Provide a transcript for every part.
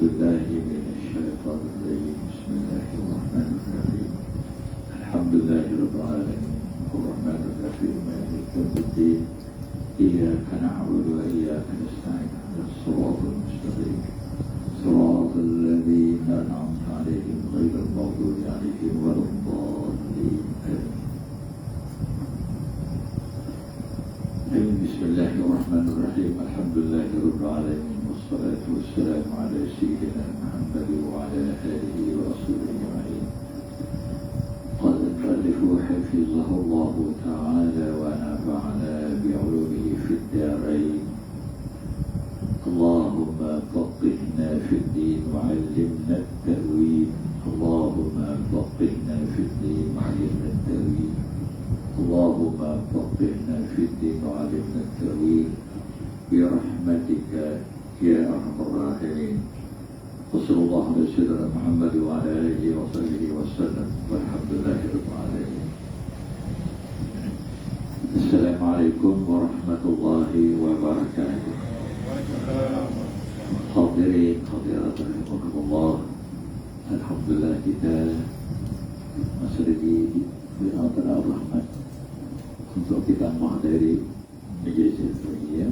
بالله من الشيطان الرجيم بسم الله الرحمن الرحيم الحمد لله رب العالمين الرحمن الرحيم مالك يوم الدين إياك نعبد وإياك نستعين على الصراط المستقيم صراط الذين أنعمت عليهم غير المغضوب عليهم ولا الضالين آمين. بسم الله الرحمن الرحيم الحمد لله رب العالمين والصلاة والسلام على سيدنا محمد وعلى آله ورسوله أجمعين. قال المؤلف حفظه الله تعالى ونفعنا بعلومه في الدارين. اللهم فقهنا في الدين وعلمنا التأويل. اللهم فقهنا في الدين وعلمنا التأويل. اللهم فقهنا في الدين وعلمنا التأويل برحمتك يا أرحم الراحمين. وصلى الله على سيدنا محمد وعلى آله وصحبه وسلم والحمد لله رب العالمين. السلام عليكم ورحمة الله وبركاته. Hadirin hadirat rahimakumullah. Alhamdulillah kita masih di antara rahmat untuk kita menghadiri majlis ini.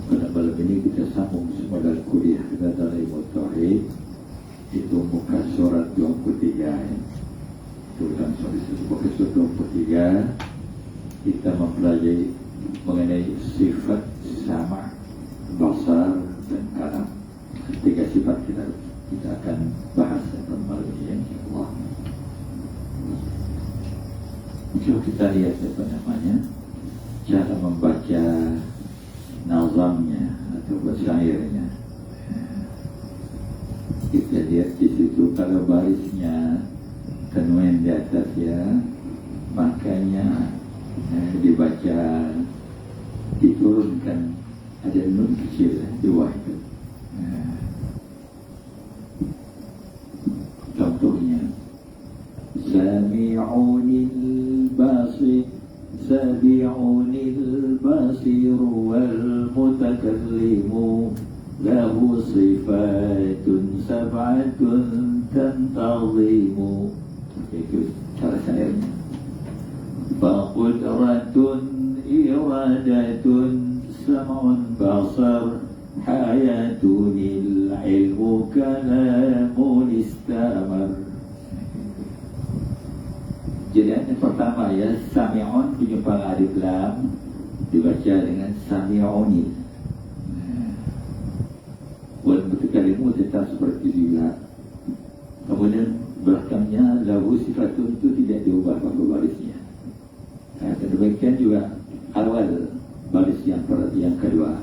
Pada malam ini kita sambung semua dari kuliah kita dari Tauhid. Itu muka surat 23 ya. Itu kan muka surat 23 kita mempelajari mengenai sifat sama, basar dan kalam. Tiga sifat kita akan bahas pada malam ini insyaallah. Coba kita lihat apa namanya, cara membaca nazamnya atau syairnya. Kita lihat di situ kalau barisnya tanwin di atas ya, makanya dibaca diturunkan ada nun kecil di bawah itu. Contohnya Sami'unil basir Sami'unil basir wal mutakallimu lahu sifatun sab'atun tantazimu. Itu cara syairnya. Faqudratun iradatun sam'un basar hayatunil ilmu kalamun istamar. Jadi yang pertama ya, sami'un penyumpang alif lam dibaca dengan sami'unil. Wal mutakallimu tetap seperti juga. Kemudian belakangnya lahu sifatun itu tidak diubah pada barisnya. Demikian juga awal baris yang kedua.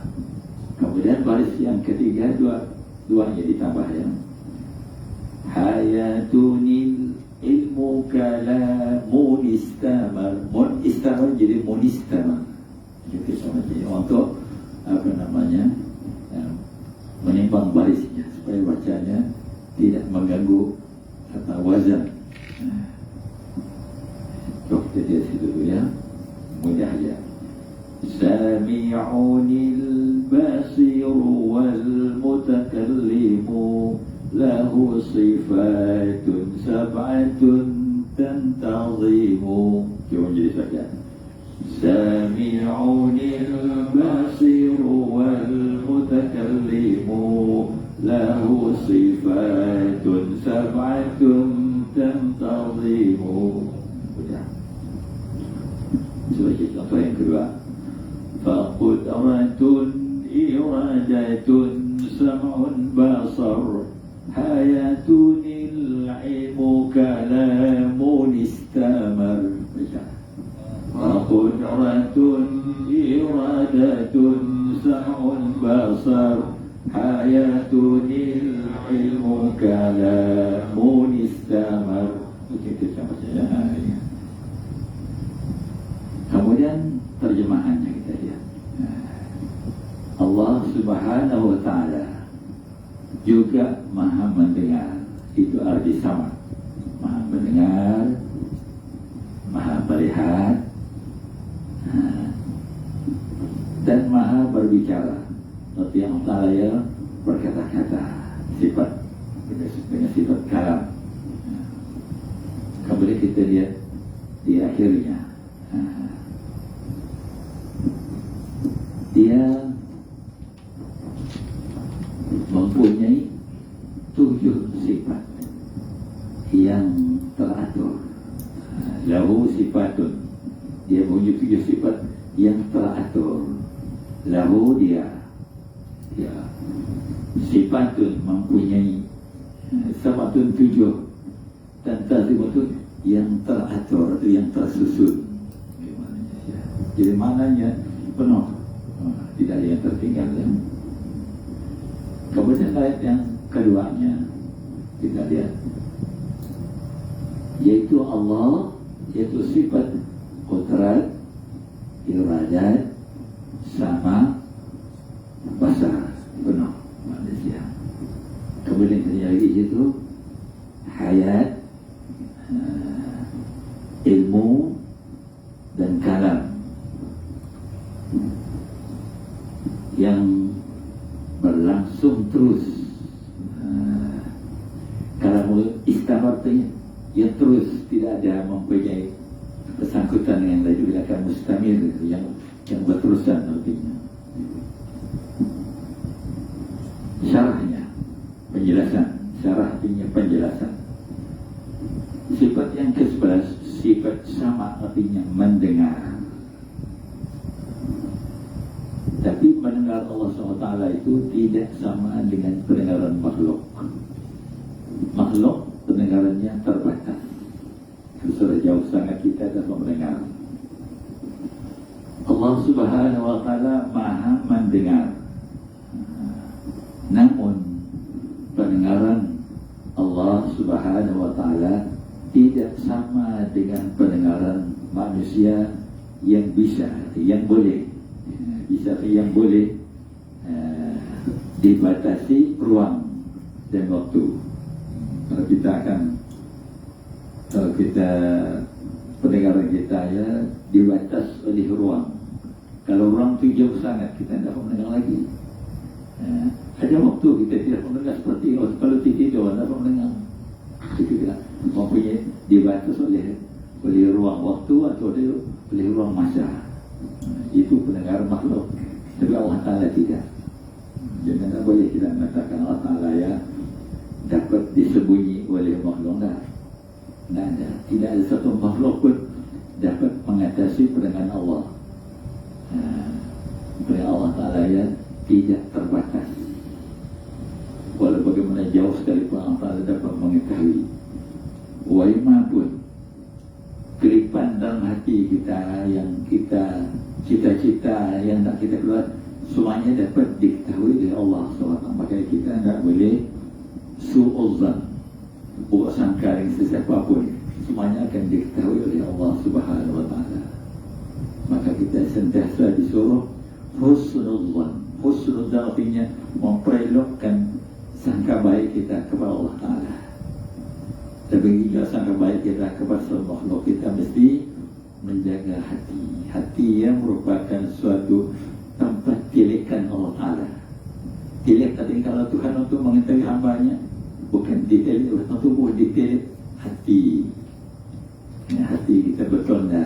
Kemudian baris yang ketiga duanya ditambah ya. Hayatunil ilmu kalamun istamar. Mun istamar jadi munistamar. Jadi sama jadi untuk apa namanya menimbang barisnya supaya bacanya tidak mengganggu kata wazan. Coba kita lihat situ dulu ya. Mudah ya. Sami'unil basir wal mutakallimu lahu sifatun sab'atun tantazimu. Coba jadi saja. Sami'unil basir wal mutakallimu lahu sifatun sab'atun tantazimu. Sebagai contoh yang kedua, faqudratun iradatun sam'un basar hayatunil ilmu kalamun istamar. Faqudratun iradatun sam'un basar hayatunil ilmu kalamun istamar. Begitu saja. Kemudian terjemahannya kita lihat. Allah Subhanahu wa ta'ala juga maha mendengar. Itu arti sama. Maha mendengar, maha melihat, dan maha berbicara. Seperti yang ta'ala ya, berkata-kata, sifat dengan sifat kalam. Kemudian kita lihat di akhirnya, dia mempunyai 7 sifat yang teratur. Lahu sifatun, dia mempunyai 7 sifat yang teratur. Lahu dia sifatun mempunyai sifatun 7 dan tazimatun yang teratur atau yang tersusun. Jadi maknanya penuh, tidak ada yang tertinggal. Kemudian ayat yang keduanya kita lihat, yaitu Allah, yaitu sifat qudrat, iradat, sama, basar, penuh manusia. Kemudian kita lagi itu hayat, ilmu dan kalam yang berlangsung terus. Kalam istamartanya yang terus, tidak ada mempunyai bersangkutan dengan lain. Bila akan mustamir, yang berterusan artinya. Syarahnya penjelasan, syarah artinya penjelasan. Sifat yang ke-11, sifat sama artinya mendengar. Tapi mendengar Allah SWT itu tidak sama dengan pendengaran makhluk. Makhluk pendengarannya terbatas, sudah jauh sangat kita dalam mendengar. Allah Subhanahu wa Ta'ala Maha mendengar. Namun pendengaran Allah Subhanahu wa Ta'ala tidak sama dengan pendengaran manusia yang bisa, yang boleh, yang boleh dibatasi ruang dan waktu. Kalau kita pendengaran kita ya dibatas oleh ruang. Kalau ruang itu jauh sangat, kita tidak mendengar lagi. Ada waktu kita tidak mendengar seperti kalau tidur tidak mendengar. Itu tidak mempunyai dibatas oleh ruang waktu atau oleh ruang masa. Itu pendengaran makhluk. Tapi Allah Ta'ala tidak. Jadi tidak boleh kita mengatakan Allah Ta'ala ya dapat disembunyi oleh makhluk. Tidak ada. Tidak ada satu makhluk pun dapat mengatasi pendengaran Allah. Pendengaran Allah Ta'ala ya tidak terbatas. Walau bagaimana jauh sekalipun Allah Ta'ala dapat mengetahui. Waimah pun kelipan dalam hati kita yang kita cita-cita yang nak kita keluar, semuanya dapat diketahui oleh Allah SWT. Maka kita tidak boleh su'uzan, buruk sangka dengan sesiapa pun. Semuanya akan diketahui oleh Allah Subhanahu wa Ta'ala. Maka kita sentiasa disuruh husnuzan. Husnuzan artinya memperelokkan sangka baik kita kepada Allah Ta'ala. Tapi juga sangka baik kita kepada semua makhluk, kita mesti menjaga hati. Hati yang merupakan suatu tempat tilikan Allah Ta'ala. Tilik tadi kalau Tuhan untuk mengetahui hambanya, bukan ditilik oleh tubuh, ditilik hati. Ya, hati kita bertunda,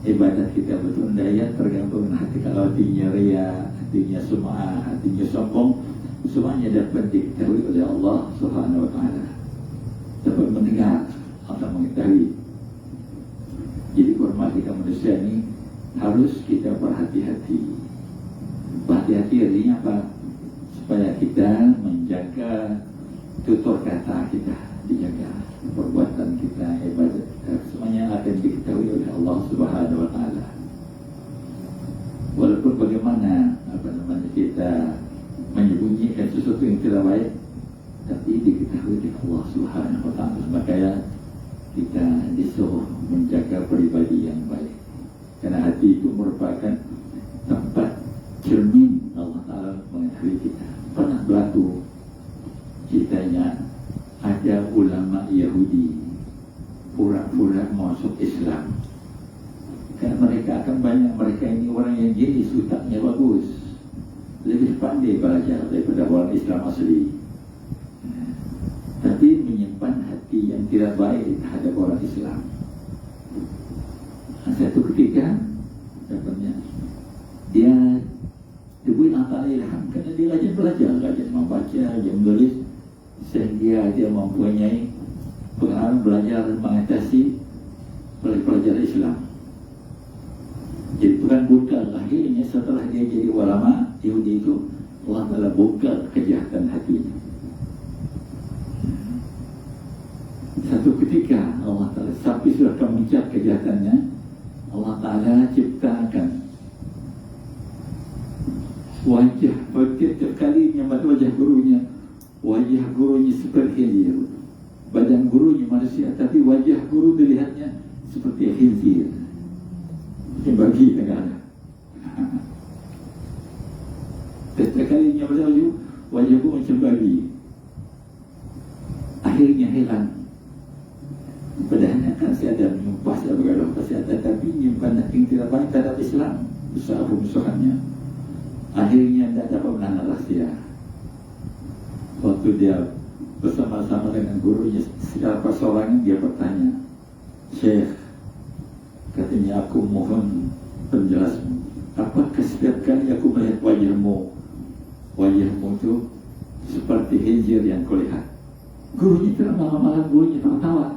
ibadat kita bertunda ya tergantung hati. Kalau hatinya ria, hatinya sum'ah, hatinya sombong, semuanya dapat diketahui oleh Allah Subhanahu wa Ta'ala. Dapat mendengar atau mengetahui. Jadi hormat kita manusia ini harus kita berhati-hati. Berhati-hati artinya apa? Supaya kita menjaga tutur kata kita, dijaga perbuatan kita, ibadat kita, semuanya akan diketahui oleh Allah Subhanahu wa Ta'ala. Walaupun bagaimana kita menyembunyikan sesuatu yang tidak baik, tapi diketahui oleh Allah Subhanahu wa Ta'ala. Makanya kita disuruh menjaga pribadi yang baik. Karena hati itu merupakan tempat cermin Allah Ta'ala mengetahui kita. Pernah berlaku ceritanya, ada ulama Yahudi pura-pura masuk Islam. Karena mereka akan banyak, mereka ini orang yang jenis, utaknya bagus, lebih pandai belajar daripada orang Islam asli. Tapi menyimpan hati yang tidak baik terhadap orang Islam. Satu ketika dapatnya dia diberi Allah ilham kerana dia rajin belajar, rajin membaca, rajin menulis, sehingga dia mempunyai pengalaman belajar mengatasi pelajaran Islam. Jadi Tuhan buka akhirnya setelah dia jadi ulama Yahudi itu, Allah telah buka kejahatan hatinya. Satu ketika Allah Ta'ala sampai sudah kemuncak kejahatannya, Allah Ta'ala ciptakan wajah, setiap kali menyambat wajah gurunya seperti khinzir. Badan gurunya manusia, tapi wajah guru dilihatnya seperti khinzir, yang bagi negara. Setiap kali menyambat wajah guru macam bagi. Akhirnya hilang. Padahal kan saya ada menyumpah, saya bergaduh kesehatan, tapi menyimpan yang tidak baik terhadap Islam, besar musuhannya. Akhirnya tidak dapat menahan rahasia. Waktu dia bersama-sama dengan gurunya secara persoalangan, dia bertanya, Syekh, katanya, aku mohon penjelasan, apakah setiap kali aku melihat wajahmu itu seperti khinzir yang kau lihat? Gurunya tidak malam-malam, gurunya tertawa.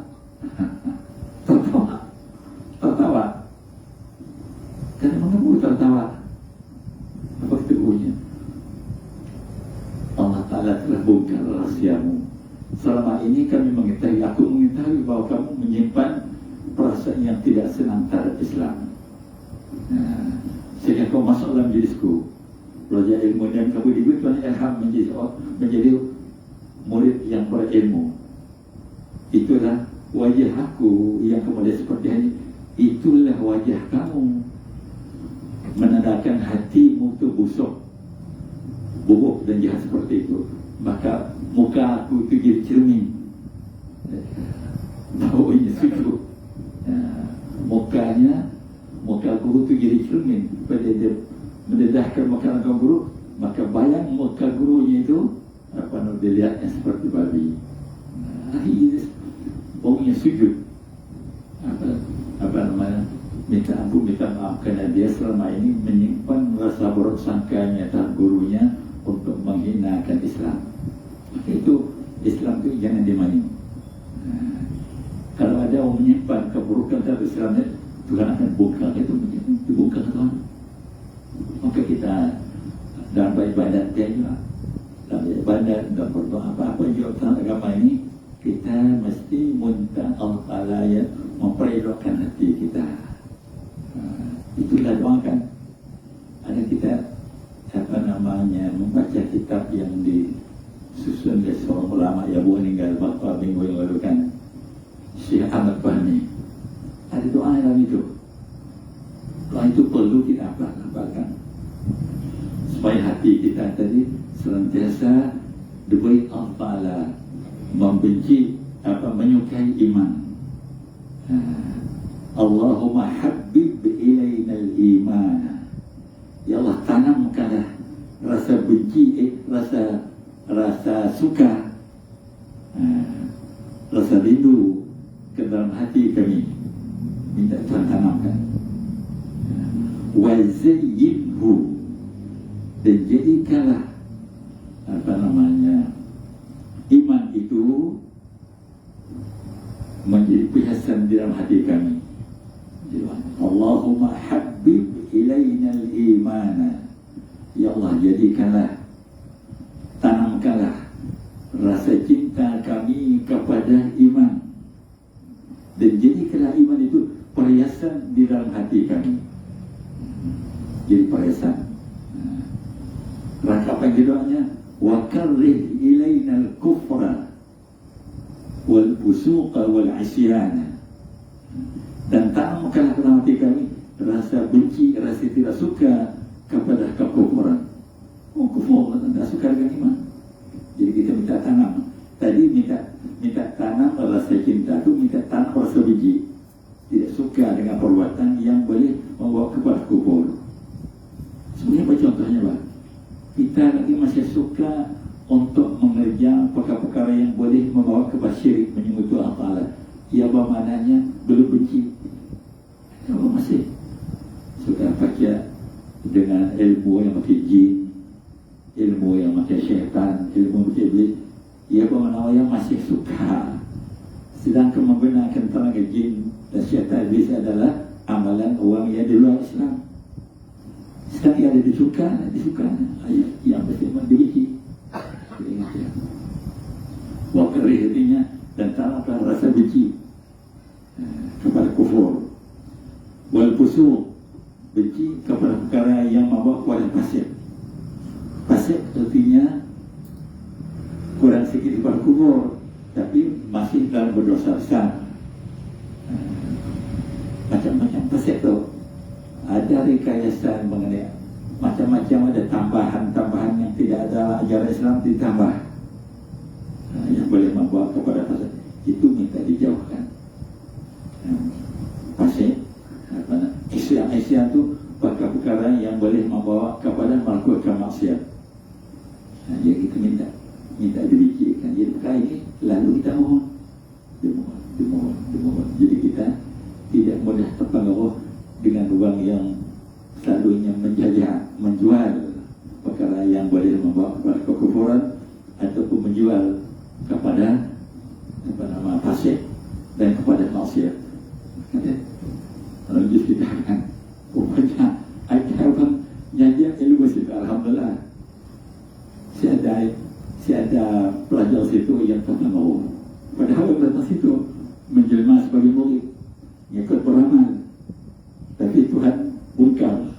tertawa karena menunggu tertawa. Apa itu bunyinya? Allah Ta'ala telah bongkar rahasiamu. Selama ini aku mengetahui bahwa kamu menyimpan perasaan yang tidak senang terhadap Islam. Sehingga kau masuk dalam diriku, belajar ilmu, dan kamu diberi Tuhan ilham menjadi murid yang berilmu. Itulah wajah aku yang kemudian seperti ini. Itulah wajah kamu, menandakan hatimu itu busuk, buruk dan jahat seperti itu. Maka muka aku itu jadi cermin, baunya sujud. Muka guru itu jadi cermin. Pada dia mendedahkan makanan guru, maka bayang muka gurunya itu dilihatnya seperti babi. Baunya sujud. Minta ampun, minta maaf kerana dia selama ini menyimpan rasa buruk sangkanya terhadap gurunya untuk menghinakan Islam. Itu Islam itu jangan dimain. Kalau ada orang menyimpan keburukan terhadap Islam, Tuhan akan buka itu, dibuka Tuhan. Maka kita dalam beribadat dia juga, dalam beribadat, dalam berdoa apa-apa juga tentang agama ini, kita mesti minta Allah Ta'ala ya memperidokkan hati kita. Itulah doakan. Ada kita membaca kitab yang disusun oleh seorang ulama yang meninggal beberapa minggu yang lalu kan, Syekh Ahmad Fahmi. Ada doa dalam itu. Doa itu perlu kita amalkan supaya hati kita tadi senantiasa diberi Allah Ta'ala membenci menyukai iman. Allahumma habbib ilaina al-iman. Ya Allah, tanamkanlah rasa benci, rasa suka, rasa rindu ke dalam hati kami. Minta Tuhan tanamkan. Wa zayyinhu, dan jadikanlah iman itu menjadi perhiasan di dalam hati kami. Allahumma habbib ilaina al-imana. Ya Allah, jadikanlah, tanamkanlah rasa cinta kami kepada iman, dan jadikanlah iman itu perhiasan di dalam hati kami. Jadi perhiasan. Rangkapan doanya, wa karrih ilaina al-kufra wal fusuqa wal isyana, dan tanamkanlah dalam hati kami rasa benci, rasa tidak suka kepada kekufuran. Kufur tidak suka dengan iman. Jadi kita minta tanam. Tadi minta tanam rasa cinta, itu minta tanam rasa benci, tidak suka dengan perbuatan yang boleh membawa kepada kufur. Sebenarnya apa contohnya, Pak? kita lagi masih suka untuk mengerja perkara-perkara yang boleh membawa kepada syirik menyekutu Allah Ta'ala. Ia bermaknanya belum benci. Kita masih suka baca dengan ilmu yang pakai jin, ilmu yang pakai syaitan, ilmu pakai iblis. Ia bermakna masih suka. Sedangkan membenarkan tenaga jin dan syaitan iblis adalah amalan orang yang di luar Islam. Sedang ia ada disuka yang bersifat dibenci. Wakarih artinya dan tanahkan rasa benci kepada kufur. Wal fusuq, benci kepada perkara yang membawa kepada fasik. Fasik artinya kurang sikit kepada kufur, tapi masih dalam berdosa besar. Macam-macam fasik tu. Ada rekayasa mengenai macam-macam, ada tambahan-tambahan yang tidak ada ajaran Islam ditambah, yang boleh membawa kepada fasik. Itu minta dijauhkan. Fasik, Islam tu perkara yang boleh membawa kepada melakukan maksiat. Jadi kita minta dibikirkan. Jadi perkara ini lalu kita mohon. Jadi kita tidak mudah terpengaruh dengan orang yang selalunya menjajah, menjual perkara yang boleh membawa kepada kekufuran ataupun menjual kepada fasik dan kepada maksiat. Kalau just kita akan pokoknya ada orang janji ilmu situ. Alhamdulillah saya ada pelajar situ yang terpengaruh. Padahal datang situ menjelma sebagai murid, ikut beramal, tapi Tuhan bungkam.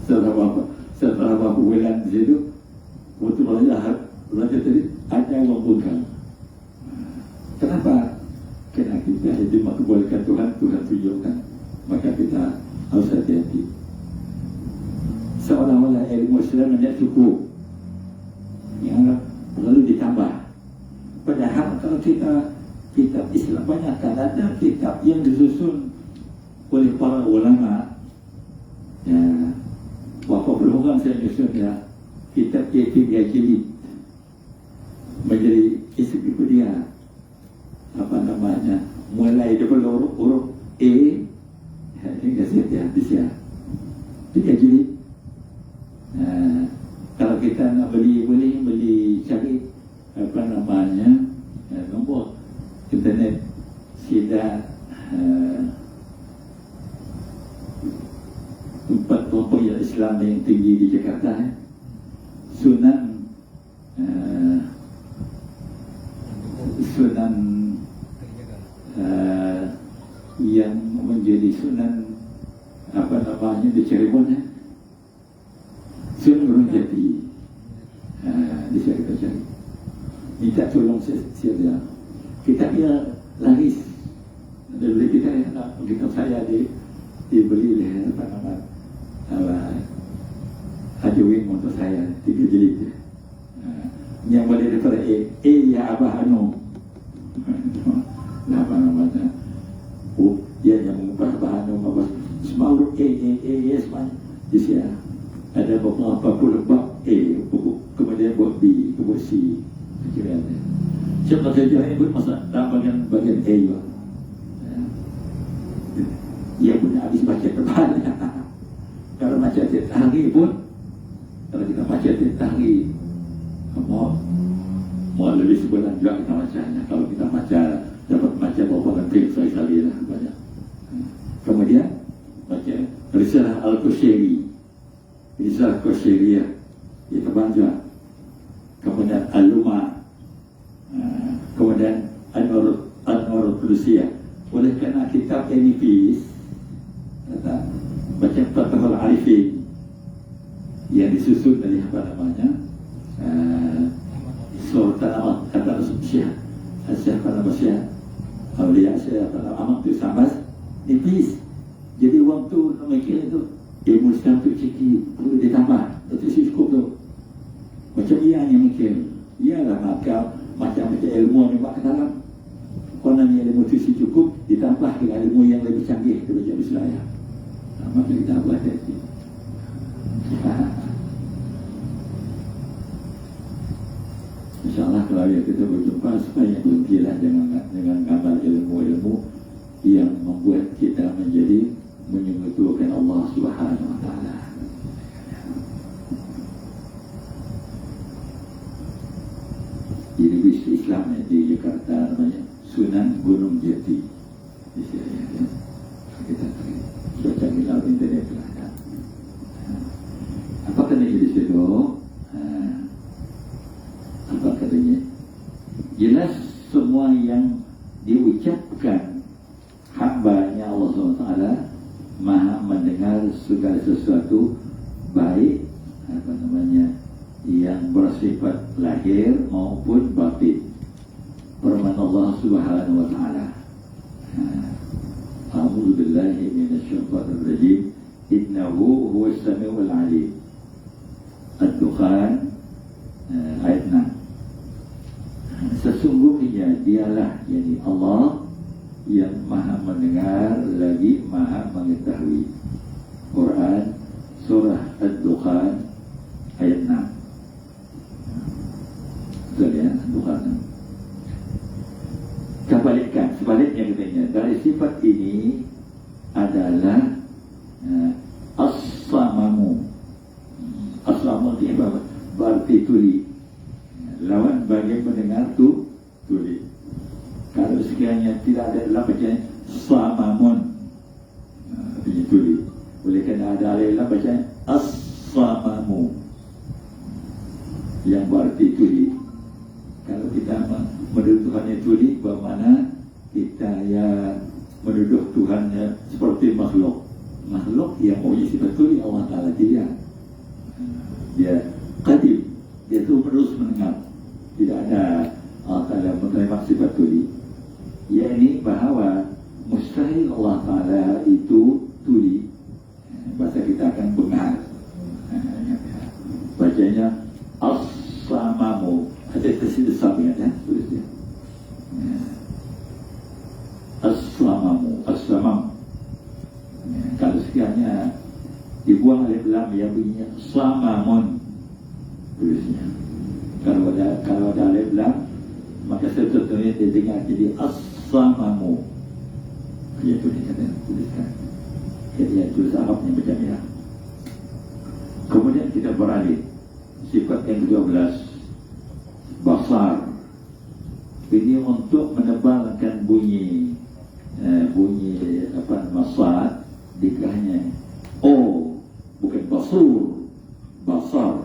Setelah beberapa bulan di situ, waktu belajar tadi ada yang bungkam. Kenapa? Karena kita itu makbulkan Tuhan tunjukkan. Maka kita harus hati-hati. Seolah-olah ilmu Islam tidak cukup, yang perlu ditambah. Padahal kalau kitab Islam banyak, kan ada kitab yang disusun oleh para ulama. Ya, berapa puluh orang saya nyusun ya. Kitab dia jilid menjadi ensiklopedia. Apa namanya? Mulai daripada huruf A hingga Z ya, bisa. Dia jilid. Kalau kita nak beli, boleh beli, cari apa namanya, nombor internet sida tempat kelompok Islam yang tinggi di Jakarta, Sunan yang menjadi Sunan apa namanya di Cirebon, Sunan Gunung Jati. Bisa kita cari, minta tolong siapa kita dia laris dari kita kitab saya dibeli oleh apa nama Haji Wing untuk saya 3 jilid. Yang boleh daripada ya Abah Anu apa namanya, dia yang mengubah Abah Anu semua huruf semuanya di sini. Ada beberapa puluh bab kemudian buat B, buat C. Siapa saja yang bermasalah dalam bagian A juga. Ia pun habis baca tebal. Kalau baca tiap hari pun, kalau kita baca tiap hari, mau lebih sebulan juga kita bacanya. Kalau kita baca, dapat baca beberapa kali sekali lah banyak. Kemudian baca Risalah Al-Qushairi, Risalah Qushairiyah, itu banyak. Kemudian Al-Luma, kemudian An-Nur Qudusiyah. Oleh kerana kitab yang nipis, baca Fathul Arifin yang disusun dari apa namanya, Sultan Ahmad kata Syekh apa nama Syekh Aulia Syekh apa nama Ahmad itu sama nipis. Jadi waktu memikir itu ilmu Islam itu sikit perlu ditambah, itu cukup tu. Macam dia yang mikir, ialah macam ilmu yang buat ke dalam. Konon ilmu itu cukup ditambah dengan ilmu yang lebih canggih daripada Islam. Maka kita belajar itu. InsyaAllah kalau ya kita berjumpa supaya berhentilah dengan ngamal ilmu-ilmu yang membuat kita menjadi menyekutukan Allah Subhanahu Wa Taala. Jadi bis Islam di Jakarta namanya Sunan Gunung Jati. Di sini ya. Kita cuaca hilal internet lah. Ya. Apa kata di situ? Apa katanya? Jelas semua yang diucapkan hamba-Nya Allah SWT Maha mendengar segala sesuatu, baik yang bersifat lahir maupun batin. Firman Allah Subhanahu Wa Taala, A'udzu billahi minasyaitonir rajim. Innahu huwas samiul alim. Ad-Dukhan ayat 6. Sesungguhnya dialah, yakni Allah, yang maha mendengar lagi maha mengetahui. Quran surah Ad-Dukhan ayat 6. Betul ya, Ad-Dukhan. Sebaliknya katanya, dari sifat ini adalah as-samamu. As-samamu itu berarti tuli. Lawan bagi mendengar tu tuli. Kalau sekiranya tidak ada dalam bacaan samamun, artinya tuli. Oleh kerana ada dalam bacaan as-samamu yang berarti tuli. Kalau kita menuduh Tuhannya tuli, bermakna kita ya menuduh Tuhannya seperti makhluk. Makhluk yang mempunyai sifat tuli, Allah Ta'ala tidak. Dia qadim, dia itu terus mendengar. Tidak ada Allah Ta'ala menerima sifat tuli. Yakni bahawa mustahil Allah Ta'ala itu tuli. Bahasa kita akan bengar. Bacanya as-samamu. Ada tersidik sahabat ya, tulisnya. As-samamu, as-samam. Kalau sekiranya dibuang alif lam yang bunyinya samamun, tulisnya. Kalau ada alif lam, maka sebetulnya dia dengar jadi as-samamu. Dia tuliskan. Jadi yang tulis Arabnya macam ya. Kemudian kita beralih sifat yang ke-12, basar. Ini untuk menebalkan bunyi masad dikahnya bukan basur, basar.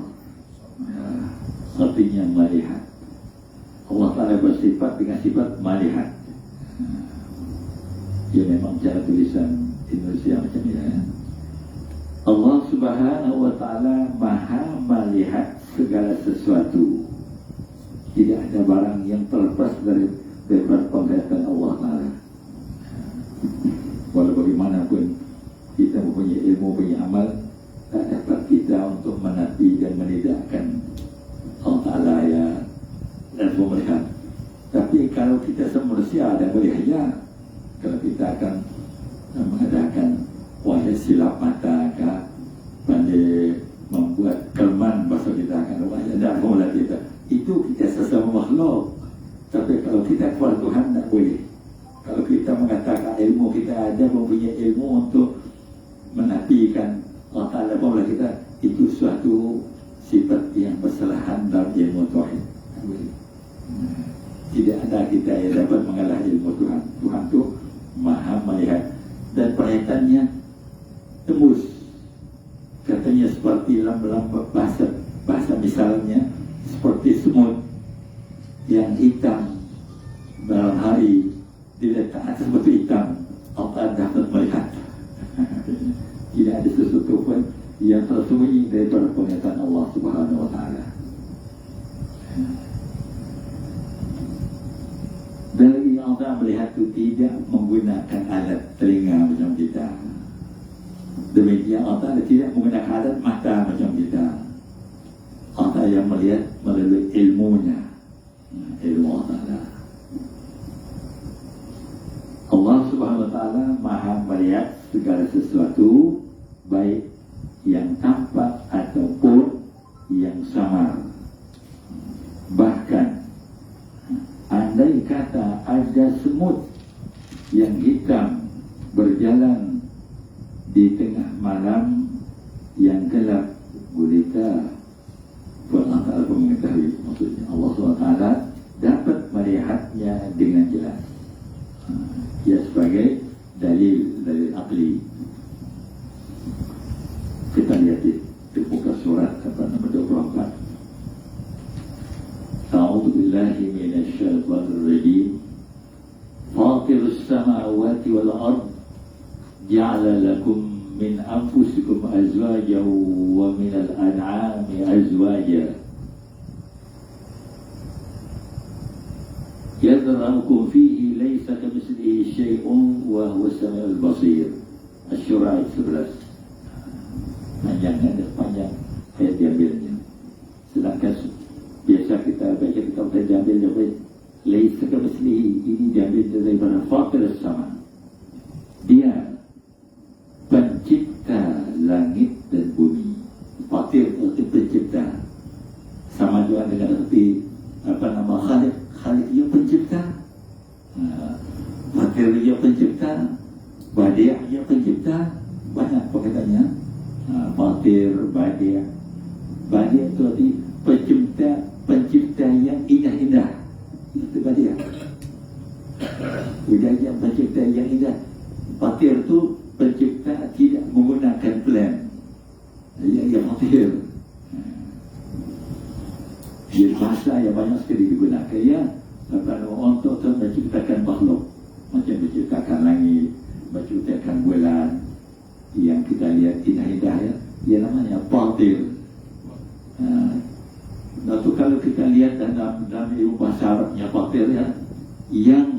Artinya melihat. Allah Ta'ala bersifat dengan sifat melihat. Dia memang cara tulisan Indonesia macam ini ya. Allah Subhanahu Wa Ta'ala maha melihat segala sesuatu. Tidak ada barang yang terlepas daripada penglihatan Allah Ta'ala. Walau bagaimanapun kita mempunyai ilmu, punya amal, tak dapat kita untuk menafi dan menidakkan Allah Ta'ala ya dan melihat. Tapi kalau kita semanusia ada melihatnya, kalau kita akan mengadakan wahai silap mata kah, pandai membuat kelman, bahasa kita akan wahai dan melihat kita. Itu kita sesama makhluk. Tapi kalau kita kepada Tuhan tak boleh. Kalau kita mengatakan ilmu kita ada, mempunyai ilmu untuk menafikan Allah Ta'ala bahwa kita, itu suatu sifat yang bersalahan dalam ilmu Tuhan. Tak boleh. Tidak ada kita yang dapat mengalah ilmu Tuhan. Tuhan itu maha melihat dan perhatiannya tembus. Katanya seperti dalam bahasa misalnya seperti semut yang hitam malam hari diletak atas batu hitam, Allah dapat melihat. Tidak ada sesuatu pun yang tersembunyi daripada penglihatan Allah Subhanahu Wa Ta'ala. Dari Allah melihat itu tidak menggunakan alat telinga macam kita. Demikian Allah tidak menggunakan alat mata macam kita. Allah yang melihat melalui ilmunya, ilmu Allah. Allah Subhanahu Wa Ta'ala maha melihat segala sesuatu, baik yang tampak ataupun yang samar. Bahkan andai kata ada semut yang hitam berjalan di tengah malam yang gelap, gulita, Allah Ta'ala mengetahui maksudnya. Allah SWT dapat melihatnya dengan jelas. Ia sebagai dalil akli. Kita lihat di muka surat nomor 24. A'udzu billahi minasy syaithanir rajim. Fatirus samawati wal ard ja'ala lakum min anfusikum azwajan wa minal an'ami azwajan yadhramukum fihi laysa kamitslihi syai'un wa huwas samiul basir. Asy-Syura 11. Panjangnya, panjang ayat diambilnya. Sedangkan biasa kita baca kita diambil dari laysa kamitslihi, ini diambil daripada fatirus sama. Dia pencipta langit dan bumi. Fatir itu pencipta. Sama juga dengan arti khalik. Khalik dia pencipta. Fatir dia pencipta. Badi' dia pencipta. Banyak perkataannya. Fatir, badi'. Badi' itu arti pencipta yang indah-indah. Itu badi'. Udah yang pencipta yang indah. Fatir itu pencipta tidak menggunakan plan. Ia fatir. Dia bahasa yang banyak sekali digunakan ya. Untuk menciptakan makhluk, macam menciptakan langit, menciptakan bulan yang kita lihat indah-indah ya. Ia namanya fatir. Lalu kalau kita lihat dalam ilmu bahasa Arabnya fatir ya, yang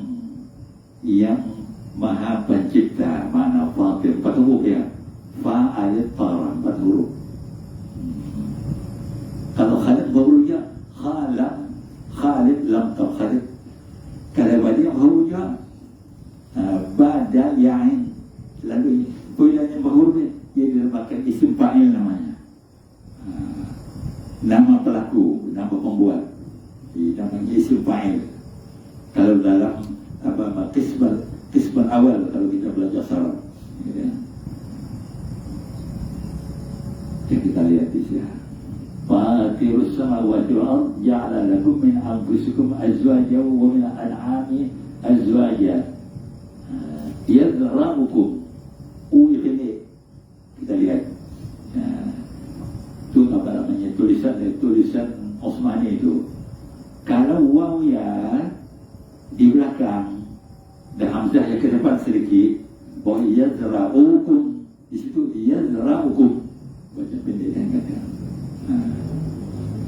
Maha Pencipta, mana fatir, 4 huruf ya. Fa alif tara, 4 huruf. Kalau khalid hurufnya khalid lam khalid. Kalau badi hurufnya bada yain. Lalu bulannya hurufnya dia dinamakan isim fa'il namanya. Nama pelaku, nama pembuat. Namanya isim fa'il. Kalau dalam kisban awal kalau kita belajar saraf ya. Yang kita lihat di sini Fatirus samawati wal ard ja'ala lakum min anfusikum azwajan wa min al-an'ami azwajan yadhramukum. Ini kita lihat itu apa namanya tulisan Osmani itu. Kalau waw ya di belakang dan hamzah yang ke depan sedikit, bahwa yazra'ukum, di situ yazra'ukum, baca pendek dan kata.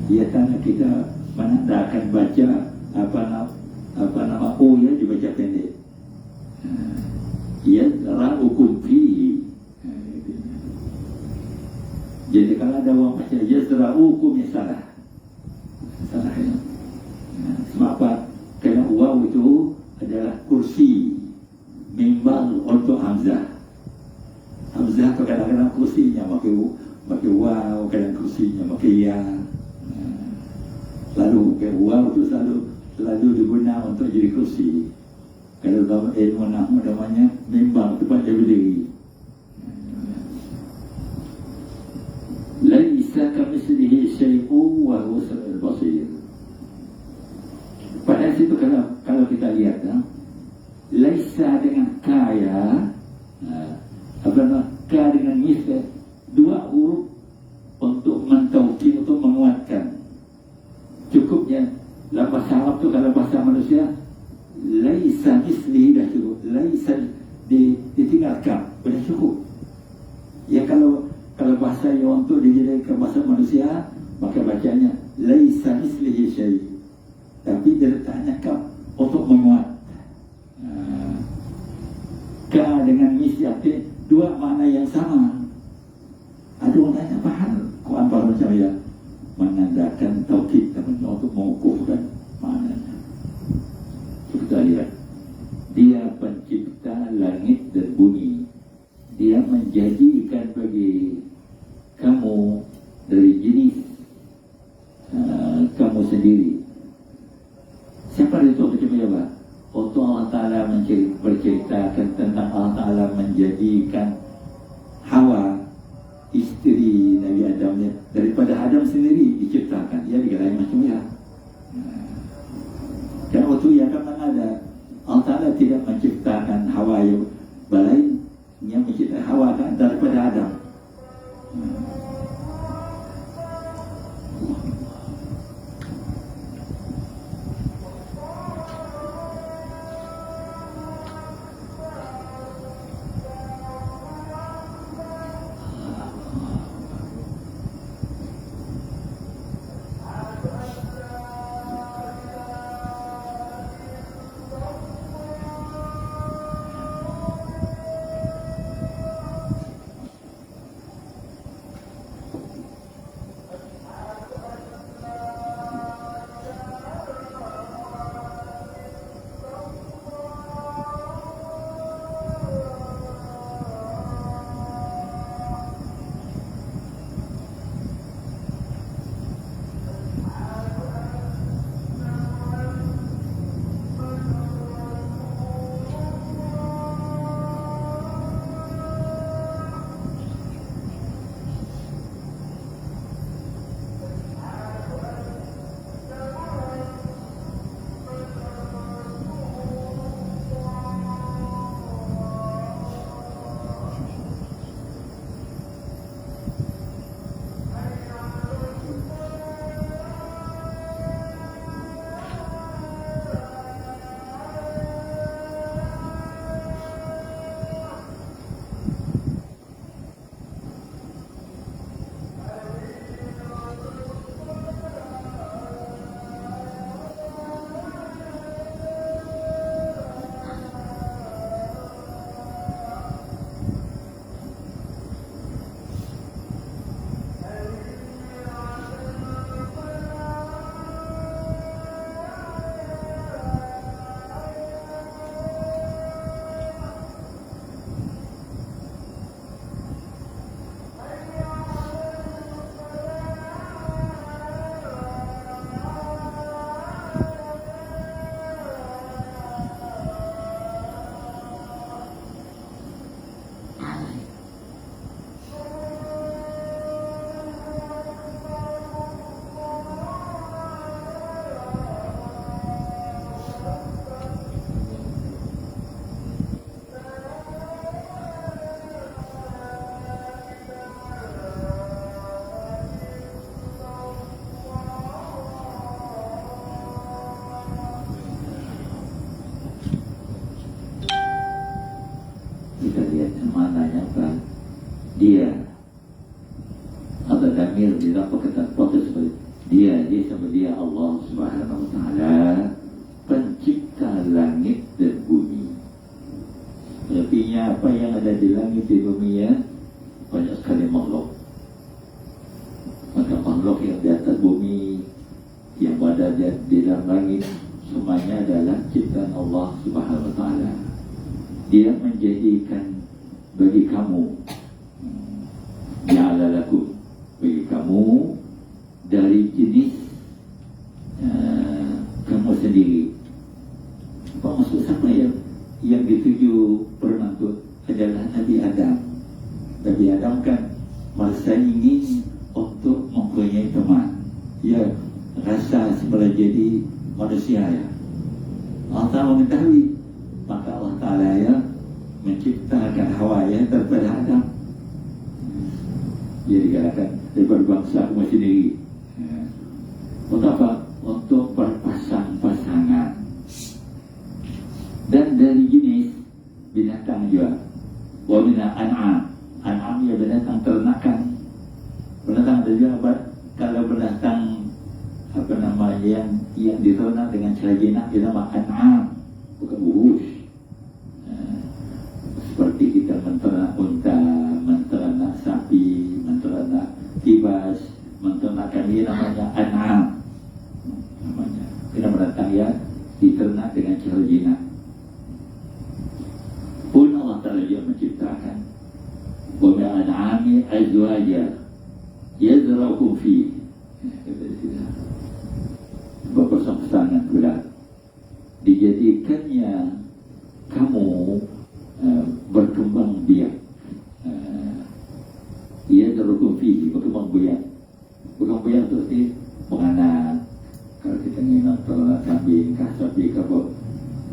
Ia tanya kita menandakan baca apa nama o ya dibaca pendek. Yazra'ukum fihi. Jadi kalau ada orang baca yazra'ukum ya salah ya. Sebab apa? Kerana waw itu adalah kursi mimbar untuk Hamzah. Hamzah itu kadang-kadang kursinya pakai waw, kadang kursinya pakai ya. Lalu pakai waw itu selalu digunakan untuk jadi kursi. Kalau dalam ilmu nahwu namanya mimbar, tempat dia berdiri. Laisa kamitslihi syai'un wa huwas samiul basir. Pada situ kalau kita lihat laisa dengan kaya ka dengan misal 2 huruf untuk mentaukid, untuk menguatkan. Cukupnya dalam bahasa Arab itu kalau bahasa manusia laisa misli dah cukup, laisa ditinggalkan sudah cukup. Ya kalau bahasa yang untuk dijadikan bahasa manusia maka bacanya laisa mislihi syai'. Tapi dia letaknya kaf untuk menguat. Ka dengan misli 2 makna yang sama. Ada orang tanya apa hal Quran baru saya menandakan taukid untuk mengukuhkan maknanya. Kita lihat, dia pencipta langit dan bumi. Dia menjadikan bagi kamu dari jenis kamu sendiri Siapa itu coba? Waktu Allah Ta'ala berceritakan tentang Allah Ta'ala menjadikan Hawa istri Nabi Adam daripada Adam sendiri diciptakan, ia digalai macam ya. Dan waktu ia akan ada Allah Ta'ala tidak menciptakan Hawa yang lain, yang menciptakan Hawa kan daripada Adam. Kita lihat maknanya apa? Dia atau damir di dalam perkataan fokus seperti dia sama dia Allah Subhanahu Wa Taala pencipta langit dan bumi. Artinya apa yang ada di langit di bumi ya banyak sekali makhluk. Maka makhluk yang di atas bumi, yang ada di dalam langit, semuanya adalah ciptaan Allah Subhanahu Wa Taala. Dia menjadikan bagi kamu, ja'ala lakum, bagi kamu dari jenis kamu sendiri. Apa maksud sama yang dituju penentu adalah Nabi Adam. Nabi Adam kan merasa ingin untuk mempunyai teman. Ia rasa sebelah jadi manusia ya. Allah Ta'ala mengetahui, maka Allah Ta'ala ya menciptakan Hawa ya daripada Adam. Dia dikatakan daripada bangsa kamu sendiri. Untuk apa? Untuk berpasang-pasangan. Dan dari jenis binatang juga. Wa minal an'am. An'am ya binatang ternakan. Binatang ada juga kalau binatang apa namanya yang diternak dengan cara jinak dinama an'am, bukan wuhush. Seperti kita menternak unta, menternak sapi, menternak kibas, menternak kami namanya an'am. Namanya kita mendatang ya diternak dengan cara jinak. Pun Allah Ta'ala dia menciptakan wa min an'ami azwaja yazra'ukum fi berpasang-pasangan pula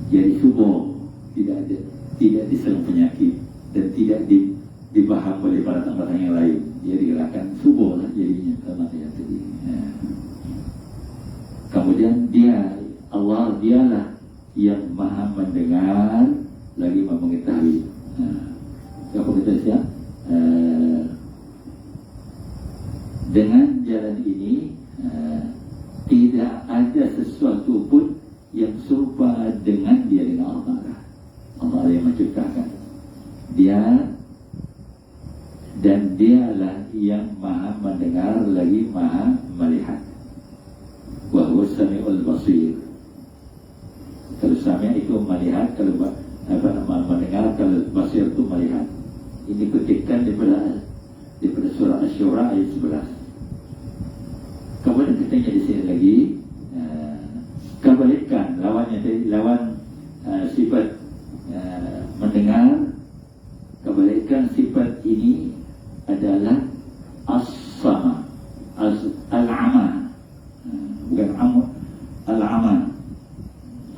Jadi subuh, tidak diserang penyakit dan tidak dibaham oleh para orang yang lain. Jadi dikatakan subuh lah jadinya sama yang tadi. Kemudian Allah dialah yang maha mendengar lagi maha mengetahui. Apa kata siapa? Dengan jalan ini tidak ada sesuatu pun yang serupa dengan dia, dengan Allah. Allah yang menciptakan dia, dan dialah yang maha mendengar lagi maha melihat. Wa huwa samiul basir. Kalau sami' itu melihat, kalau mendengar, kalau basir itu melihat. Ini kutipan daripada surah Asy-Syura ayat 11. Kemudian katanya di sini lagi kebalikan lawannya tadi, lawan sifat mendengar, kebalikan sifat ini adalah as-sama, al-ama, bukan amu, al-ama.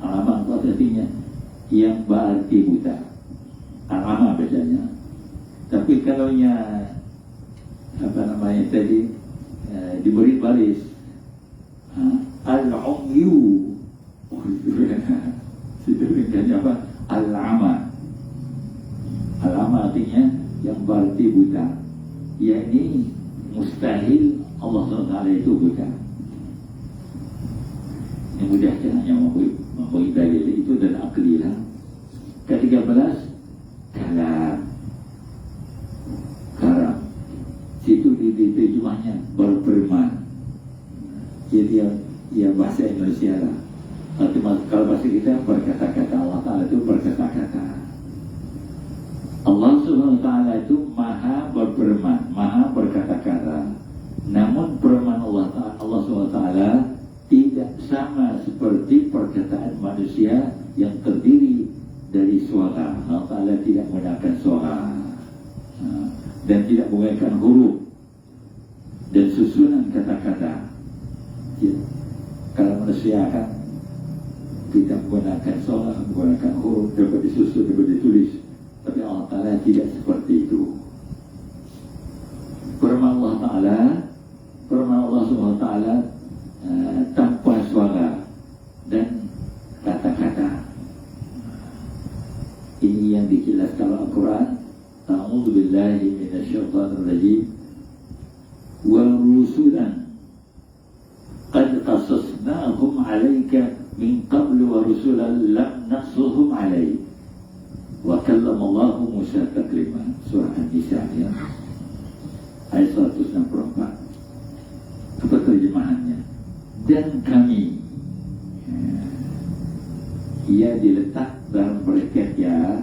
Al-ama itu artinya yang berarti buta, al-ama biasanya. Tapi kalau tadi diberi baris al-umyu, itu ringkasnya apa? Al-ama. Al-ama artinya yang berarti buta, yakni mustahil Allah SWT itu buta. Yang mudah hanya memberi dalil itu dan aklilah. Ke-13 karam. Situ di terjemahnya berfirman. Jadi ya bahasa Indonesia lah. Kalau bahasa kita berkata-kata, Allah Ta'ala itu berkata-kata. Allah Subhanahu Wa Ta'ala itu maha berfirman, maha berkata-kata. Namun firman Allah Subhanahu Wa Ta'ala tidak sama seperti perkataan manusia yang terdiri dari suara. Allah Ta'ala tidak menggunakan suara dan tidak menggunakan huruf dan susunan kata-kata. Kalau manusia kan kita menggunakan suara, menggunakan huruf, dapat disusun, dapat ditulis. Tapi Allah Ta'ala tidak seperti itu. Firman Allah Ta'ala, firman Allah Subhanahu Wa Ta'ala tanpa suara dan kata-kata. Ini yang dijelaskan Al-Quran. A'udzu billahi minasyaitonir rajim. Wa rusulan qad qasasnahum 'alaika min qablu wa rusulan lam naqsushum 'alaik. Wa kallama Allahu Musa taklima. Surah An-Nisa ya. Ayat 164. Apa terjemahannya? Dan kami, ia diletak dalam bracket ya,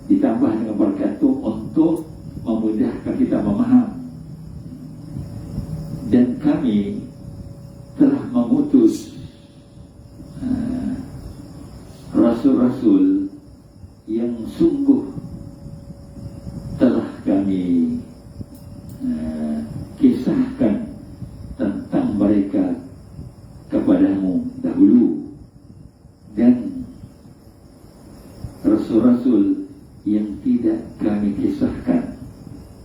ditambah dengan berkat itu untuk memudahkan kita memaham. Dan kami telah mengutus rasul-rasul yang sungguh telah kami kisahkan tentang mereka kepadamu dahulu, dan rasul-rasul yang tidak kami kisahkan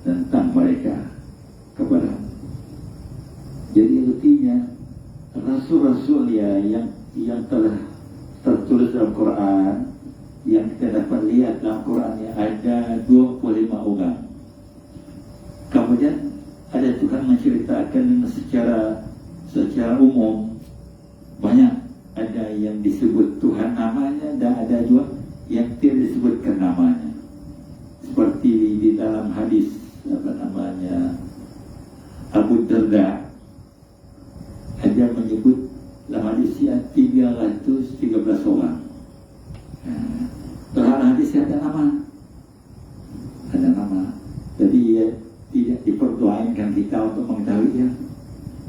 tentang mereka kepadamu. Jadi artinya rasul-rasul ya yang telah tertulis dalam Quran, yang kita dapat lihat dalam Quran ya, ada 25 orang. Kemudian ada Tuhan menceritakan secara umum banyak. Ada yang disebut Tuhan namanya dan ada juga yang tidak disebutkan namanya. Seperti di dalam hadis Abu Darda, ada menyebut dalam hadis yang 313 orang. Dalam hadis ada nama. Jadi tidak diperdoakan kita untuk mengetahuinya.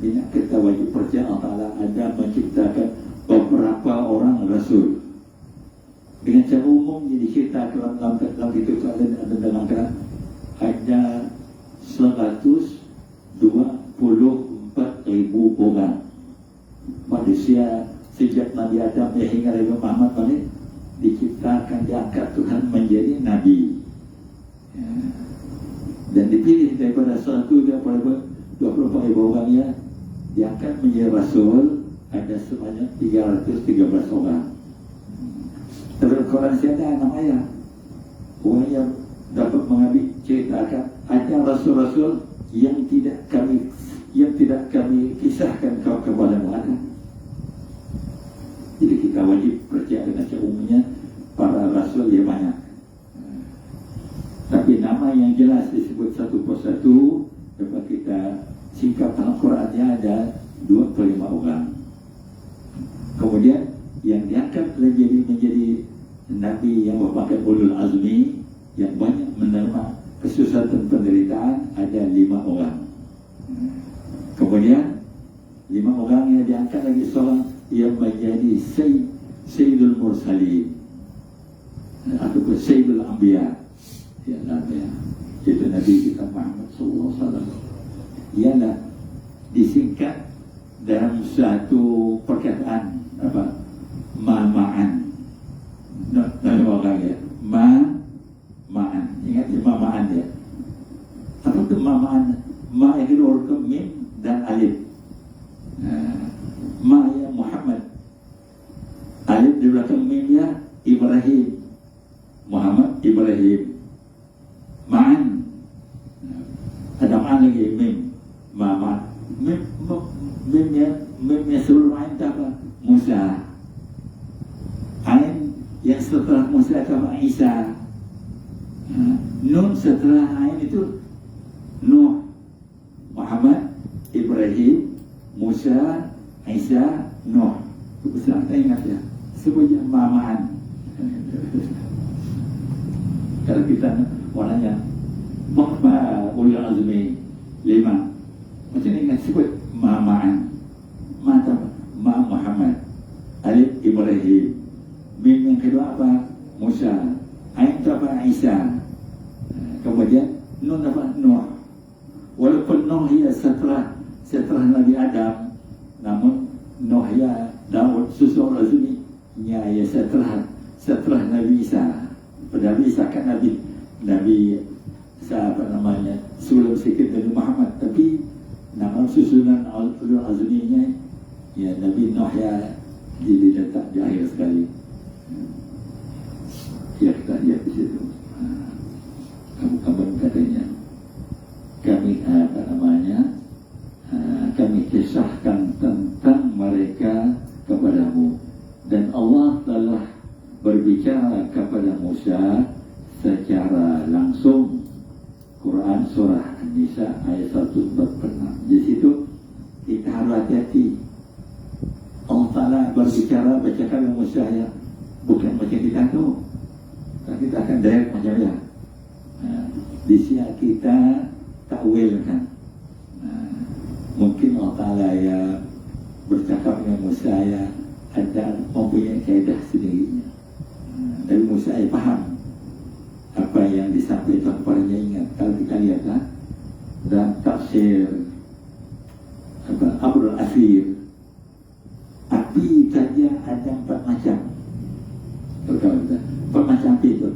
Tidak kita wajib percaya Allah Ta'ala ada menciptakan beberapa orang rasul. Dengan cara umum jadi kita dalam itu ada dalam Quran ada 124.000 orang manusia sejak Nabi Adam hingga Nabi Muhammad balik diciptakan, diangkat Tuhan menjadi Nabi ya. Dan dipilih daripada 24,000 orang ya, diangkat menjadi Rasul ada sebanyak 313 orang. Dalam Quran saya ada 6 ayat orang yang dapat mengambil ceritakan ada Rasul-Rasul yang tidak kami kisahkan kepada mereka. Jadi kita wajib percaya dengan umumnya para Rasul yang banyak. Tapi nama yang jelas disebut satu persatu dapat kita singkat dalam Qurannya ada 25 orang. Kemudian yang diangkat menjadi Nabi yang merupakan ulul azmi yang banyak menerima kesusahan dan penderitaan ada 5 orang. Kemudian 5 orang yang diangkat lagi seorang yang menjadi Sayyidul Mursalin ataupun Sayyidul Anbiya ya, itu Nabi kita Muhammad SAW. Ialah disingkat dalam satu perkataan apa? Ma'an. Nama orang ya, ma'an. Ingat ya, ma'an ya. Apa itu ma'an? Ma yang kedua mim dan alif. Ma ya Muhammad. Alif di belakang mim ya Ibrahim. Muhammad Ibrahim. Ma'an. Ada ma'an lagi mim. Ma'an. Mim ya sebelum ma'an apa? Musa. Ain yang setelah Musa apa? Isa. Nun setelah Ain itu Nuh, Muhammad, Ibrahim, Musa, Isa, Nuh. Besar kita ingat ya. Semuanya Ma'an. Kalau kita warnanya Muhammad ulul azmi 5. Macam ingat sebut Ma'an. Mata Ma Muhammad. Alif Ibrahim. Mim yang kedua apa? Musa. Ain apa? Isa. Kemudian Nun apa? Nuh. Walaupun Nuh ya setelah Nabi Adam, namun Nuh ya Daud susul Razumi ya setelah Nabi Isa. Pada Nabi Isa kan Nabi apa namanya sebelum sikit Nabi Muhammad, tapi nama susunan ulul azminya ya Nabi Nuh ya diletak di akhir sekali. Ya kita lihat di situ. Kamu katanya kami apa namanya kami kisahkan tentang mereka kepadamu dan Allah telah berbicara kepada Musa secara langsung. Quran surah An-Nisa ayat 146. Di situ kita harus hati-hati. Allah Ta'ala berbicara dengan Musa ya, bukan macam kita tu. Kita akan direct macam ya. Di sini kita takwilkan. Mungkin Allah Ta'ala ya bercakap dengan Musa ya ada mempunyai kaedah sendirinya. Dari Musa ya faham apa yang disampaikan kepadanya. Ingat kalau kita lihatlah dan tafsir Abdul Asir, api saja ada 4 macam. Macam api itu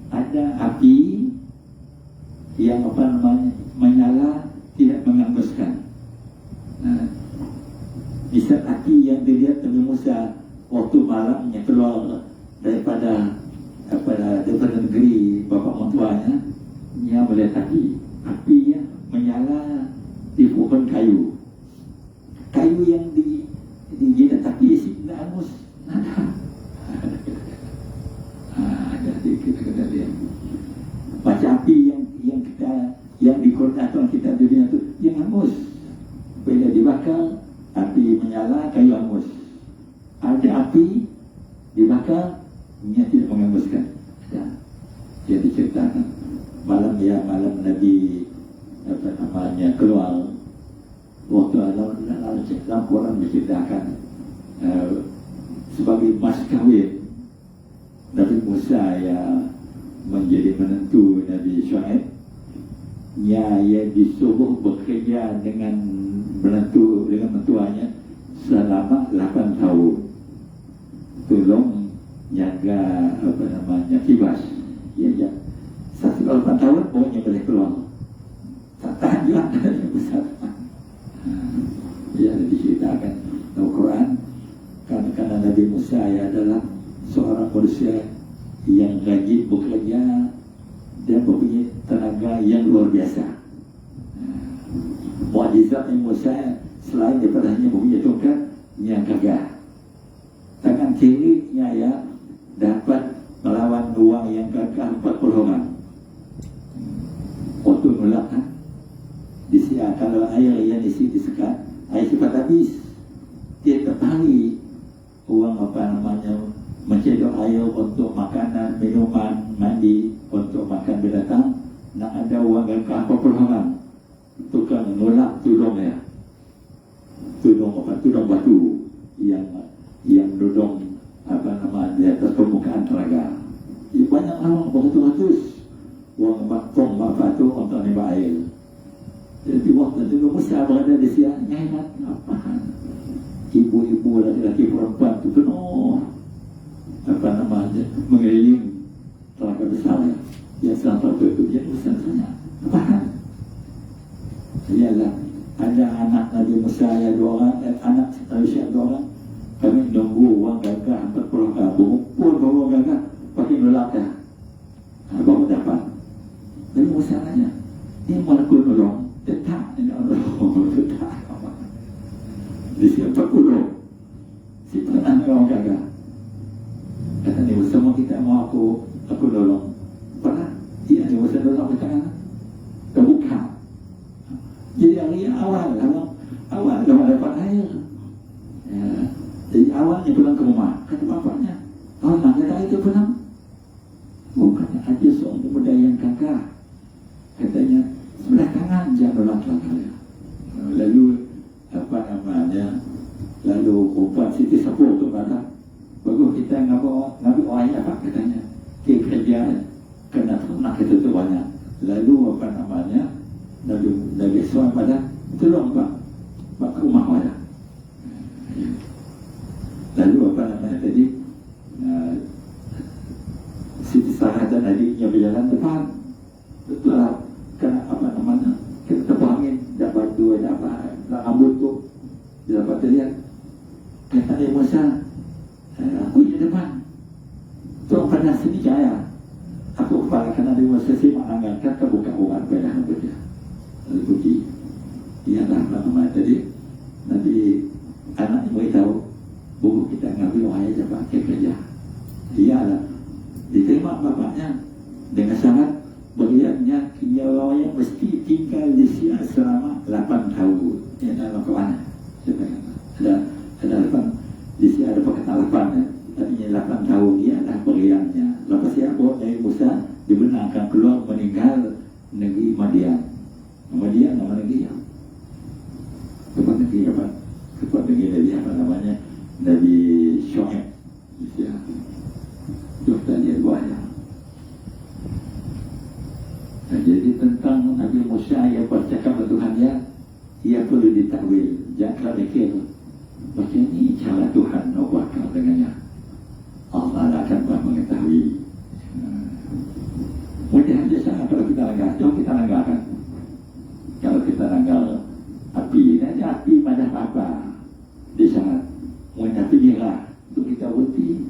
ada api yang apa namanya menyala tidak menghanguskan. Bisa api yang dilihat Nabi Musa waktu malamnya keluar daripada negeri bapa mertuanya, dia melihat apinya menyala di pohon kayu yang di api tidak hangus, ada kita lihat macam api yang di koordinator kita dunia itu yang hangus bila dibakar api menyala kayu hangus. Ada api dibakar nya tidak menghanguskan. Dia diceritakan malam Nabi apa namanya keluar waktu dalam Quran diceritakan sebagai mas kawin Nabi Musa yang menjadi menantu Nabi Syuaib ya disuruh bekerja dengan menantuanya selama 8 tahun. diceritakan dalam Quran, karena Nabi Musa adalah seorang manusia yang rajin bekerja dan mempunyai tenaga yang luar biasa. Mukjizat Musa selain daripada hanya mempunyai tongkat yang gagah, tangan kirinya ya dapat melawan uang yang gagah 40 orang. Waktu nolak disiap kalau air yang disekat, air cepat habis. Tiap hari uang mencedok air untuk makanan, minuman, mandi, untuk makan binatang. Nak ada uang gagah 40 orang. Tukang nolak tudung tudung batu yang dudung di atas permukaan telaga. Banyak orang beratus-ratus uang batu untuk nimba air. Jadi waktu itu Musa berada di siang hebat apa? Ibu-ibu, laki-laki, perempuan itu penuh mengeliling telaga besar yang sampai itu dia Musa tanya apa? Ialah ada anak Nabi Musa ya 2 orang, anak Nabi Syekh 2 orang. Kami nunggu uang gagah 40 kabung pun bawa gagah pakai nolak dah. Baru dapat. Nabi Musa tanya, ini mau aku nolong? Tak, ini nolong. Tak. Di sini 40. Si pernah orang gagah. Kata Nabi Musa, mau kita mau aku nolong. Pernah? Iya, Nabi Musa nolong kita kan? Terbuka. Jadi hari awal dah dapat air. Ya. Jadi awalnya pulang ke rumah, kata bapaknya, nak kata itu pulang. Bukannya ada seorang pemuda yang gagah. Katanya sebelah kanan jangan lelaki. Lalu lalu perempuan Siti Sapur tu kata, bagus kita ngabi orang apa katanya, kerja kena ternak itu tu banyak. Lalu Nabi Suhaib pada tolong pak ke rumah saya. Lalu tadi Siti Sarah dan adiknya berjalan depan. Betul lah, kena kena tepuk angin, dapat dua dapat rambut tu dapat terlihat. Kata dia Musa, aku di depan. Tuan pada sini jaya. Aku kepala kena dia Musa simak angkat, kata buka urat pada rambutnya. Lalu pergi. Dia dah tadi nanti anak beritahu buku kita ngambil orang aja pakai kerja. Dia lah diterima bapaknya dengan syarat bagiannya orang yang mesti tinggal di sini selama 8 tahun. Ini dalam Quran. Ada 8 di sini ada perkataan 8 ya. Tadinya 8 tahun dia adalah bagiannya. Lepas siapa Nabi Musa dibenarkan keluar meninggal negeri Madian. Madian nama negeri ya. Tempat negeri apa? Tempat negeri Nabi apa namanya? Nabi Syuaib. Ya. Itu kita lihat buahnya. Nah, jadi tentang Nabi Musa yang bercakap dengan Tuhannya, ia perlu ditakwil. Janganlah mikir, macam ini cara Tuhan nak buat dengannya. Allah akan mengetahui. Mudah saja kalau kita langgar, jom kita langgarkan. Kalau kita langgar api, nanti api pada apa? Di saat api merah untuk kita berhenti.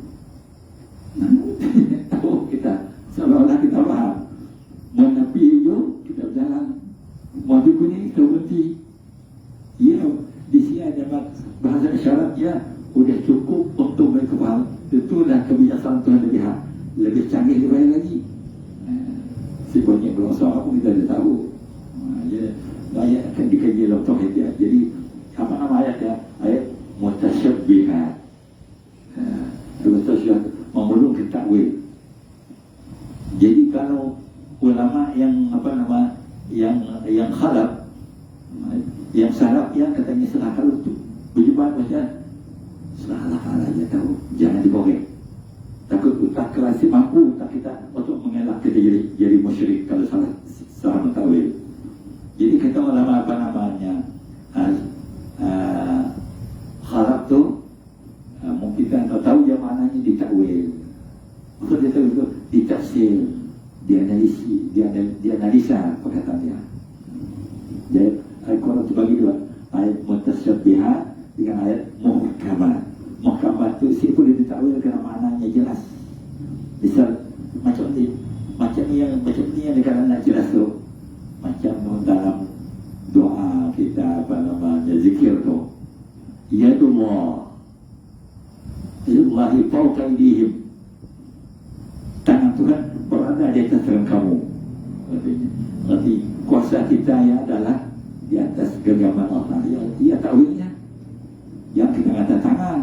Tahu kita seolah-olah kita faham. Api hijau kita berjalan, api kuning kita berhenti. Ya, di sini ada bahasa isyaratnya sudah cukup untuk mereka faham. Itulah kebiasaan Tuhan lebih canggih daripada lagi. Si banyak berusaha pun kita dah tahu. Ayat akan dikaji dalam tauhid dia. Jadi apa nama ayatnya? Ayat mutasyabbihat. Mutasyabbihat memerlukan ketakwil. Jadi kalau ulama yang yang khalaf, yang salaf yang katanya salah kalau tu berjumpa macam salah aja tahu, jangan dikorek. Takut tak kerasi mampu tak kita untuk mengelak kita jadi musyrik kalau salah mentakwil. Jadi kata ulama apa namanya khalaf tu mungkin kan tahu dia maknanya ditakwil. Maksud dia tahu itu ditafsir, dianalisa perkataan dia. Jadi Al-Quran itu bagi dua, ayat mutasyabihat dengan ayat muhkamat. Muhkamat itu sih boleh ditakwil kerana maknanya jelas. Misal macam ni yang negara nak jelas tu, macam dalam doa kita apa namanya zikir tu, yadullah Allahi fawqa aydihim, tangan Tuhan berada di atas tangan kamu. Berarti kuasa kita ya adalah di atas genggaman Allah. Ya takwilnya. Yang kita kata tangan.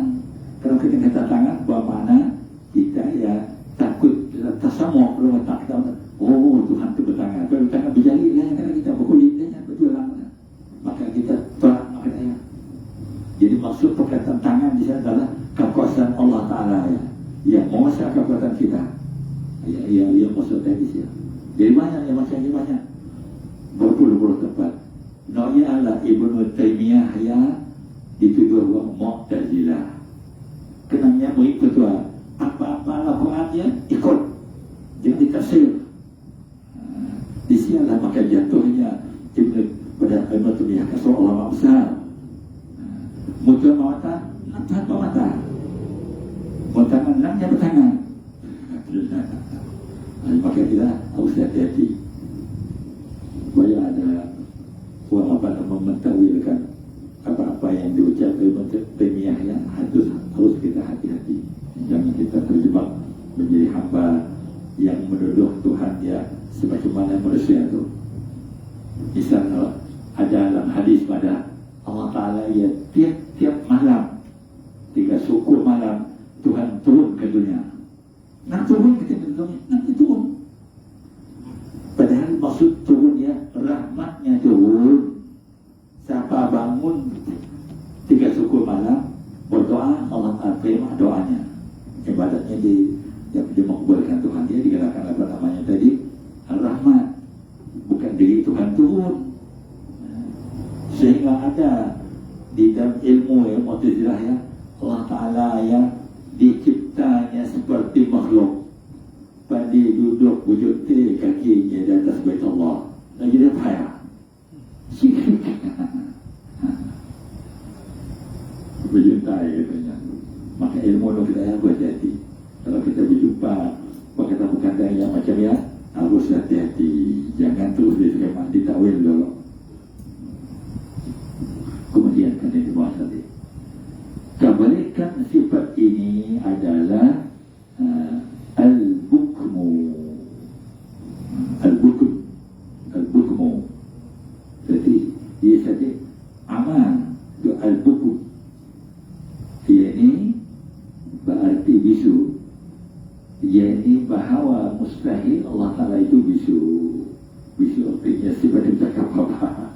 Kalau kita kata tangan, bermakna kita ya takut, tersamuk kalau tak kita. Oh, Tuhan itu bertangan. Kalau tangan berjari, kadang kita berkulit, berjualan. Maka kita tolak maknanya. Jadi maksud perkataan tangan di sana adalah kekuasaan Allah Ta'ala ya. Yang menguasai kekuatan kita. Ya maksud tadi sih. Jadi banyak yang macamnya banyak. Berpuluh-puluh tempat. Noya ala Ibnu Taimiyah ya dituduh Mu'tazilah. Kenanya mengikut apa-apa Al-Qurannya ikut. Jangan ditafsir. Di sinilah maka jatuhnya pada Ibnu Taimiyah kasar ulama besar. Mutul mata, tanpa mata. Tangan nangnya bertangan. Maka kita harus hati-hati. Supaya ada orang apa nama mentawilkan apa-apa yang diucapkan Ibnu Taimiyah ya, harus kita hati-hati. Jangan kita terjebak menjadi hamba yang menuduh Tuhan ya sebagaimana manusia itu. Misalnya ada dalam hadis pada Allah Ta'ala ya tiap malam 3 suku malam Tuhan turun ke dunia. Nak turun ke dunia, nanti turun. Padahal maksud turun ya rahmatnya turun. Siapa bangun 3 suku malam berdoa, Allah Ta'ala terima doanya. Ibadatnya dimakbulkan Tuhan. Dia dikatakan apa namanya tadi, rahmat, bukan diri Tuhan turun. Sehingga ada di dalam ilmu Mu'tazilah ya, Allah Ta'ala yang diciptanya seperti makhluk. Pandai duduk wujud kakinya di atas bait Allah. Lagi dia payah. Syirik. Berjuntai katanya. Maka ilmu itu kita yang berhati-hati. Kalau kita berjumpa perkataan-perkataan yang macam ya, harus hati-hati. Jangan terus ditakwil dulu. Kemudian kan yang dibahas tadi, kebalikan sifat ini adalah al-bukmu. Jadi dia tadi aman itu al-bukmu. Dia ini berarti bisu. Dia ini bahawa mustahil Allah Ta'ala itu bisu. Bisu artinya sifat yang cakap apa.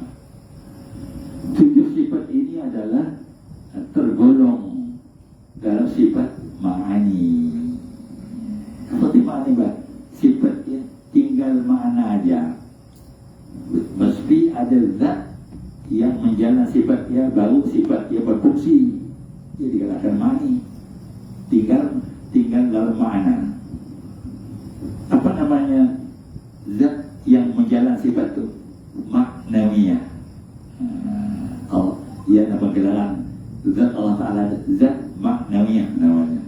7 sifat ini adalah tergolong dalam sifat ma'ani. Seperti ma'ani bah, sifatnya tinggal makna aja. Mesti ada zat yang menjalan sifatnya, baru sifatnya berfungsi. Dia dikatakan ma'ani. Tinggal dalam makna. Apa namanya zat yang menjalan sifat itu? Maknawiyah. Ia nama gelaran zat Allah Ta'ala, zat maknawiyah namanya,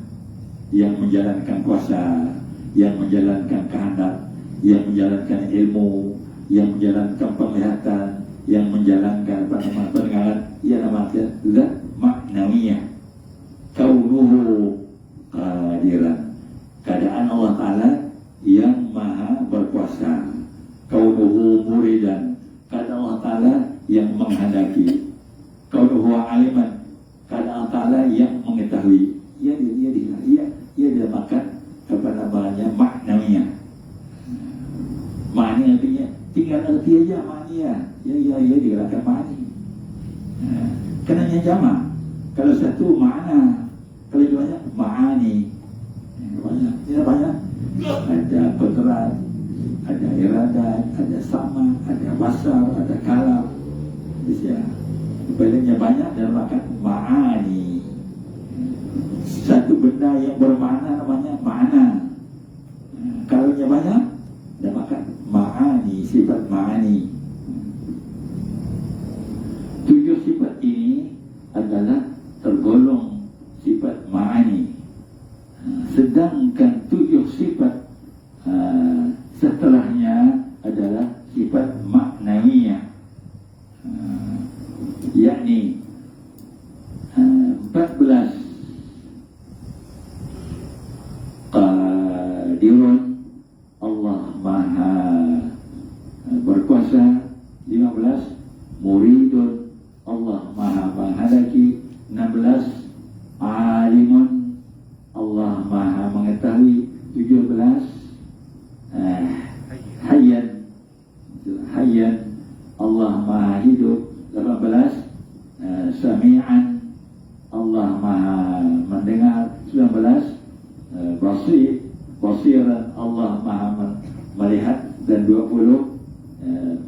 yang menjalankan kuasa, yang menjalankan kehendak, yang menjalankan ilmu, yang menjalankan penglihatan, yang menjalankan pendengaran. Ia namanya zat maknawiyah. Kaunuhu qadiran, keadaan Allah Ta'ala yang maha berkuasa. Kaunuhu muridan, keadaan Allah Ta'ala yang menghendaki. Kaunuhu aliman, keadaan Allah Ta'ala yang mengetahui. Ia dinamakan apa namanya maknawiyah. Maknanya artinya tinggal arti aja maknanya. Ya dikatakan makni. Kenanya jamak. Kalau satu makna, kalau banyak ma'ani. Banyak. Ada kodrat, ada iradat, ada sama, ada basar, ada kalam. Bisa. Bedanya banyak dan makan ma'ani. Satu benda yang bermakna namanya makna. Kalau nya banyak, dan makan ma'ani, sifat ma'ani. 7 sifat ini adalah sedangkan 7 sifat setelahnya adalah sifat maknawiyah, yakni 14 qadirun, Allah maha berkuasa. 15 muridun, Allah maha menghendaki. 16 alimun, Allah maha mengetahui. 17 hayyan, hayyan, Allah maha hidup. 18 sami'an, Allah maha mendengar. 19 basiran, Allah maha melihat. Dan 20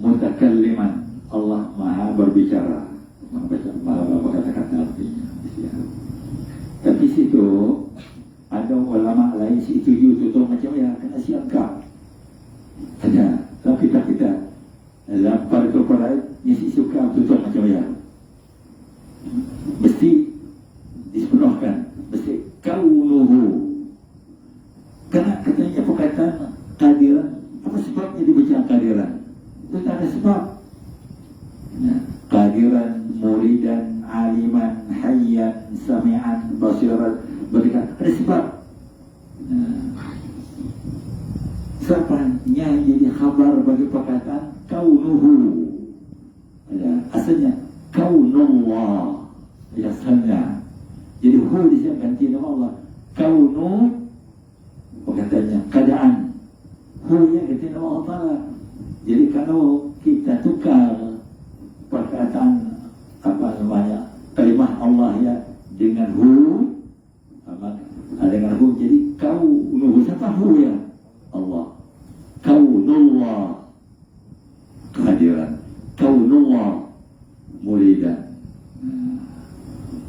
mutakalliman, Allah maha berbicara, maha berkata-kata artinya. Tapi situ ada ulama lain setuju tutup macam ya, kena siangkap ada. Tapi kita dalam para mesti suka tutup macam ya, mesti disepenuhkan, mesti kaunuhu. Karena katanya perkataan kehadiran, apa sebabnya dibaca kehadiran? Itu tak ada sebab. Kehadiran, muridan, aliman, hayyan, sami'an, basiran, berikan ada sebab. Siapanya jadi khabar bagi perkataan kaunuhu. Asalnya kaunullah, asalnya. Jadi hu disini ganti nama Allah. Kaunu perkataannya keadaan, hu yang ganti nama Allah Ta'ala. Jadi kalau kita tukar perkataan kalimah Allah ya dengan hu, dengan hu jadi kaunuhu. Siapa hu ya? Allah. Kaunullah kehadiran, kaunullah muridan.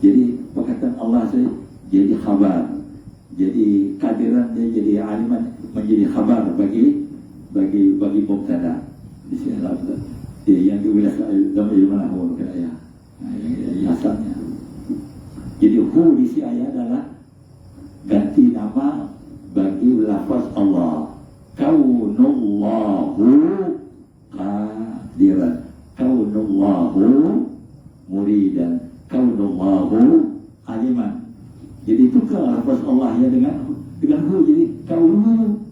Jadi perkataan Allah saya jadi khabar, jadi kehadiran dia jadi aliman, menjadi khabar bagi mubtada. Di sini lafaz yang diulas dalam ilmu nahwu kan ya. Yang asalnya. Jadi hu di sini ayat adalah ganti nama bagi lafaz Allah. Kaunullahu qadiran, kaunullahu muridan, kaunullahu aliman. Jadi tukar lafaz Allah ya dengan hu, jadi kaunuhu.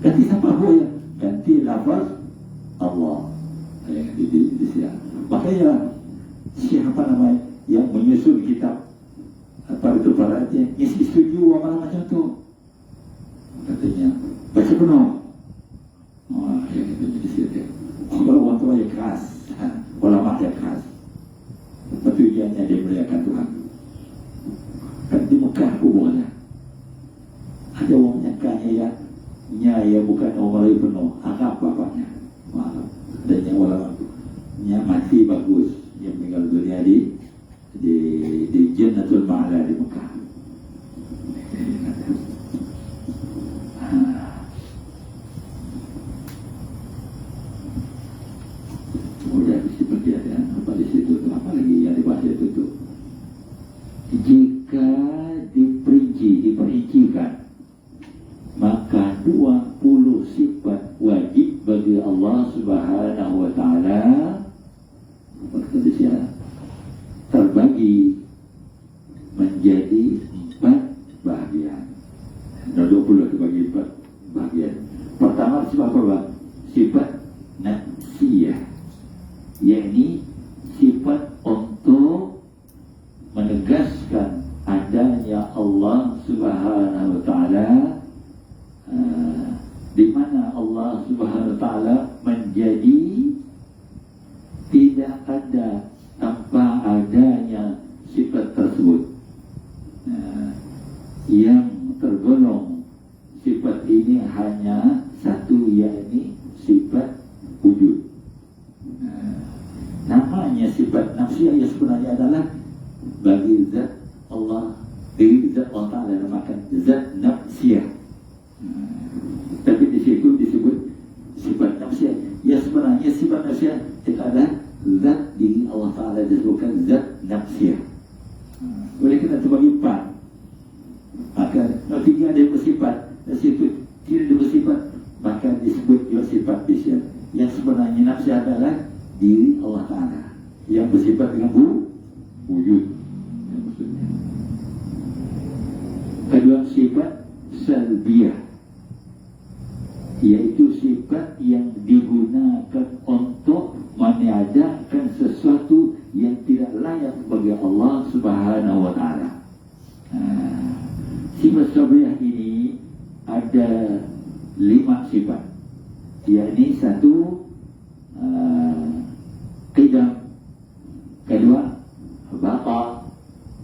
Ganti siapa hu ya? Ganti lafaz Allah. Di sini. Makanya siapa namanya yang menyusun kitab apa itu paraatnya mesti setuju amalan macam tu. Katanya baca penuh. Ya kita di sini. Kalau orang tua yang keras, ulama yang keras. Tujuannya dia muliakan Tuhan. Kan di Mekah kuburannya ada orang nyangkanya ya bukan orang lain penuh, Arab bapaknya. Dan yang ulama yang mati bagus, yang meninggal dunia di Jannatul Ma'la di Mekah. Udah seperti ada apa di situ, apa lagi yang dibahas itu tuh. Jika diperincikan, maka 20 sifat wajib bagi Allah Subhanahu wa Ta'ala terbagi menjadi 4 bahagian. 20 dibagi 4 bahagian. Pertama sifat apa? Sifat nafsiyah, yakni sifat untuk menegaskan adanya Allah Subhanahu wa Ta'ala, di mana Allah Subhanahu wa Ta'ala menjadi tidak ada tanpa adanya sifat tersebut. Yang tergolong sifat ini hanya satu, yakni sifat wujud. Namanya sifat nafsiyah yang sebenarnya adalah bagi zat Allah, diri zat Allah Ta'ala namakan zat nafsiyah. Tapi di situ disebut sifat nafsiyah. Ya sebenarnya sifat nafsiyah itu adalah zat diri Allah Ta'ala, disebutkan zat nafsiyah. Oleh kita terbagi 4. Maka tiga ada bersifat dengan wujud. Yang maksudnya. Kedua, sifat salbiyah, yaitu sifat yang digunakan untuk meniadakan sesuatu yang tidak layak bagi Allah Subhanahu wa Ta'ala. Sifat salbiyah ini ada 5 sifat, yakni 1 qidam, kedua baqa,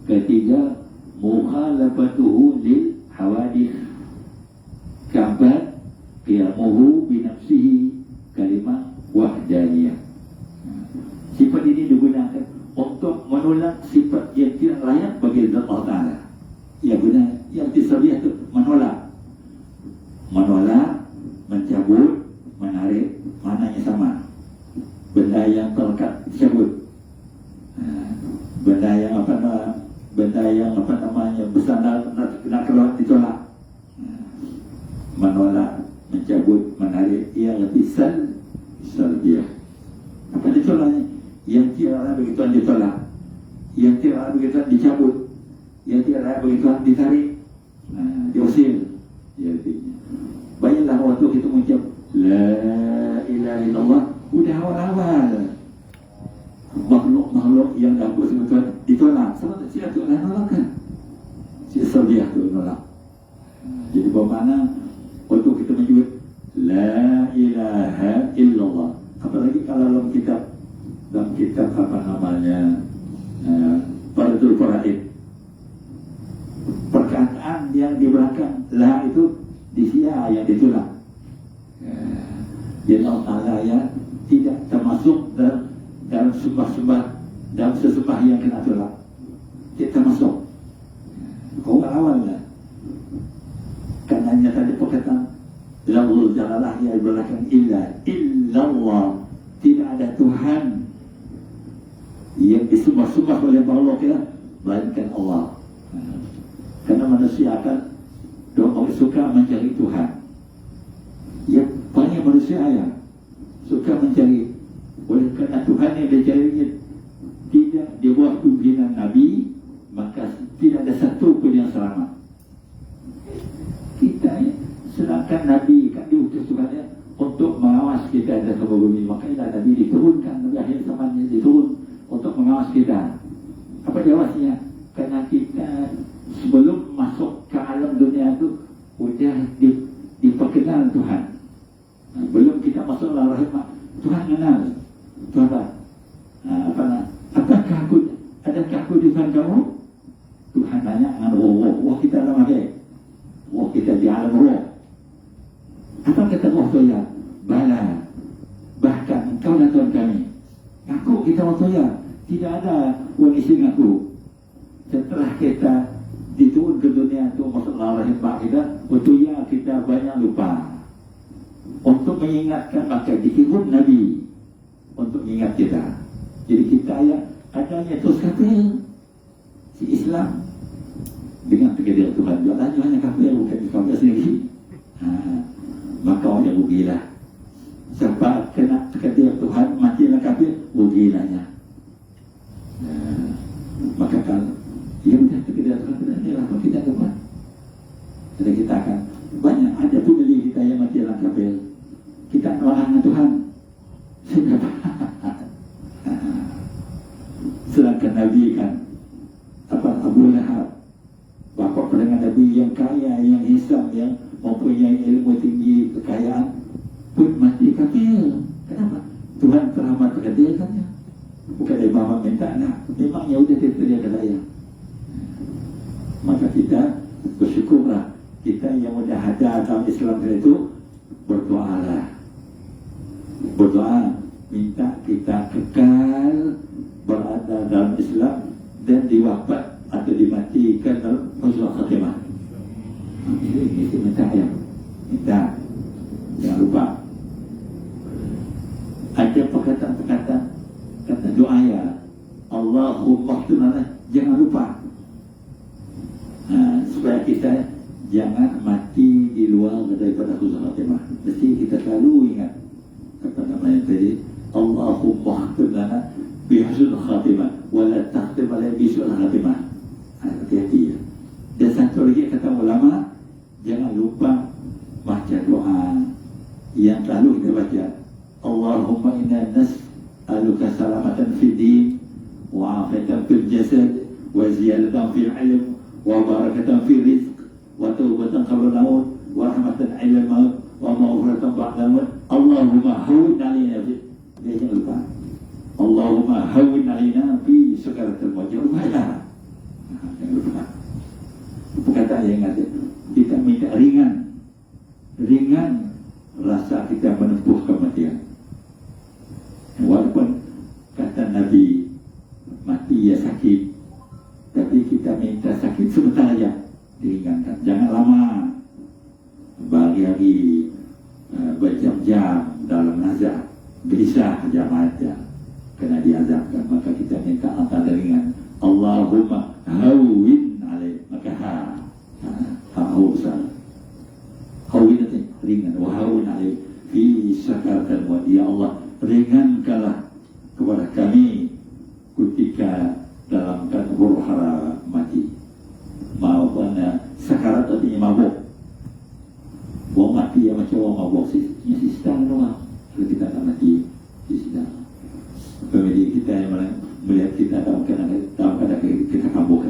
ketiga mukhalafatuhu lil hawadith, keempat qiyamuhu binafsihi, kelima wahdaniyah. Sifat ini digunakan untuk menolak sifat yang tidak layak bagi Allah Ta'ala. Ya benar, yang tisabiyah itu menolak, mencabut, menarik, maknanya sama. Benda yang terlekat dicabut, benda yang bersandar nak keluar ditolak. Menolak, mencabut, menarik, ia lebih salbiyah. Apa ditolaknya? Yang tidak begitu ditolak, yang tidak begitu dicabut, yang tidak begitu ditarik, diusir. Bayanglah waktu kita mengucap la ilaha illallah, udah awal-awal makhluk yang dahulu sebetulnya ditolak. Sebab siapa tu nak nolakkan? Si salbiyah tu nolak. Jadi bermakna waktu kita menyebut la ilaha illallah, apalagi kalau dalam kitab apa namanya Fardul Faraid, perkataan yang di belakang la itu di sia yang ditolak. Jadi Allah Ta'ala ya tidak termasuk dalam sembah-sembah, dalam sesembah yang kena tolak. Tidak termasuk. Kau awalnya karena tadi perkataan lafzul jalalah yang di belakang illallah, tidak ada Tuhan yang disembah-sembah oleh Allah kita melainkan Allah. Karena manusia akan suka mencari Tuhan. Ya, banyak manusia yang suka mencari. Oleh kerana Tuhan yang dicarinya tidak di bawah pimpinan Nabi, maka tidak ada satu pun yang selamat. Kita ya, sedangkan Nabi kan diutus Tuhan untuk mengawas kita dari sebuah bumi. Makanya Nabi diturunkan, Nabi akhir zamannya diturun untuk mengawas kita. Apa jawabnya? Karena kita sebelum masuk ke alam dunia itu sudah diperkenal Tuhan. Belum kita masuk dalam rahim, Tuhan kenal. Tuhan adakah aku di depan kamu? Tuhan tanya dengan roh kita dalam hati. Roh kita di alam roh. Apa kata roh tu ya? Bala. Bahkan engkau dan Tuhan kami. Aku kita waktu ya. Tidak ada orang isi aku. Setelah kita diturun ke dunia itu masuk dalam rahim kita, waktu ya kita banyak lupa. Untuk mengingatkan, maka dikirim Nabi untuk mengingat kita. Jadi kita ya adanya terus kafir. Si Islam dengan takdir Tuhan jualannya hanya kafir, bukan Islam sendiri. Maka orang yang rugilah. Siapa kena takdir Tuhan matilah kafir, rugilahnya. Maka kalau ia sudah takdir Tuhan, tidak apa kita dapat. Jadi kita akan banyak ada pemilih kita yang mati dalam kafir. Kita doakan Tuhan. Sedangkan Nabi kan Abu Lahab, bapa pendengar Nabi yang kaya, yang hisab, yang mempunyai ilmu tinggi, kekayaan, pun mati kafir. Kenapa? Tuhan telah mengatakannya. Bukan dari mama minta, memangnya sudah terjadi daya. Maka kita bersyukurlah, kita yang sudah ada dalam Islam itu berdoa minta kita kekal berada dalam Islam dan diwafat atau dimatikan dalam husnul khatimah. Ini minta ya, minta, jangan lupa. Ada perkataan-perkataan kata doa ya, Allahumma tunana, jangan lupa. Supaya kita jangan mati di luar daripada husnul khatimah. Mesti kita selalu ingat apa namanya tadi, Allahumma tunana bi husnul khatimah. afatan fil jasad wa ziyadatan fil ilm wa barakatan fil rizq wa taubatan qabla al-maut wa rahmatan 'inda al-maut wa maghfiratan ba'da al-maut. Allahumma hawwin 'alaina dia jangan lupa. Allahumma hawwin 'alaina fi sakaratil maut. Jangan lupa. Jangan lupa. Perkataan yang ada, kita minta ringan rasa kita menempuh kematian. Walaupun kata Nabi mati ya sakit, tapi kita minta sakit sebentar aja, diringankan. Jangan lama, berhari-hari, berjam-jam dalam nazar, bisa jam aja kena diazabkan. Maka kita minta antara ringan. Allahumma hawwin alaih, maka hawwin itu ringan. Wa hawwin alaih fi sakaratil maut. Ya Allah, ringankanlah kepada kami ketika dalam huru-hara mati. Maupun sakarat artinya mabuk. Orang mati yang macam orang mabuk sih sedang doang. Kalau kita tak mati, sedang. Kemudian kita yang melihat kita dalam keadaan kita mabuk.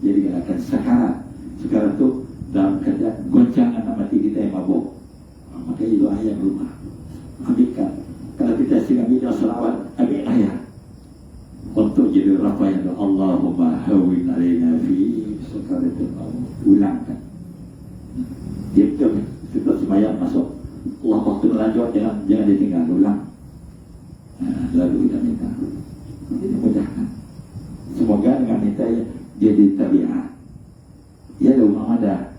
Jadi akan sakarat. Sekarang tu dalam keadaan goncangan nak mati kita yang mabuk. Maka itu ayat rumah. Ambilkan. Kalau kita sering ambil salawat, ambil ayat untuk jadi rafaian. Allahumma hawwin alaina fi sakaratil maut. Ulangkan. Dia setelah sembahyang masuk, Allah waktu lanjut, jangan ditinggal, ulang. Lalu kita minta. Ini mudahkan. Semoga dengan minta dia ditabiat. Ya rumah ada.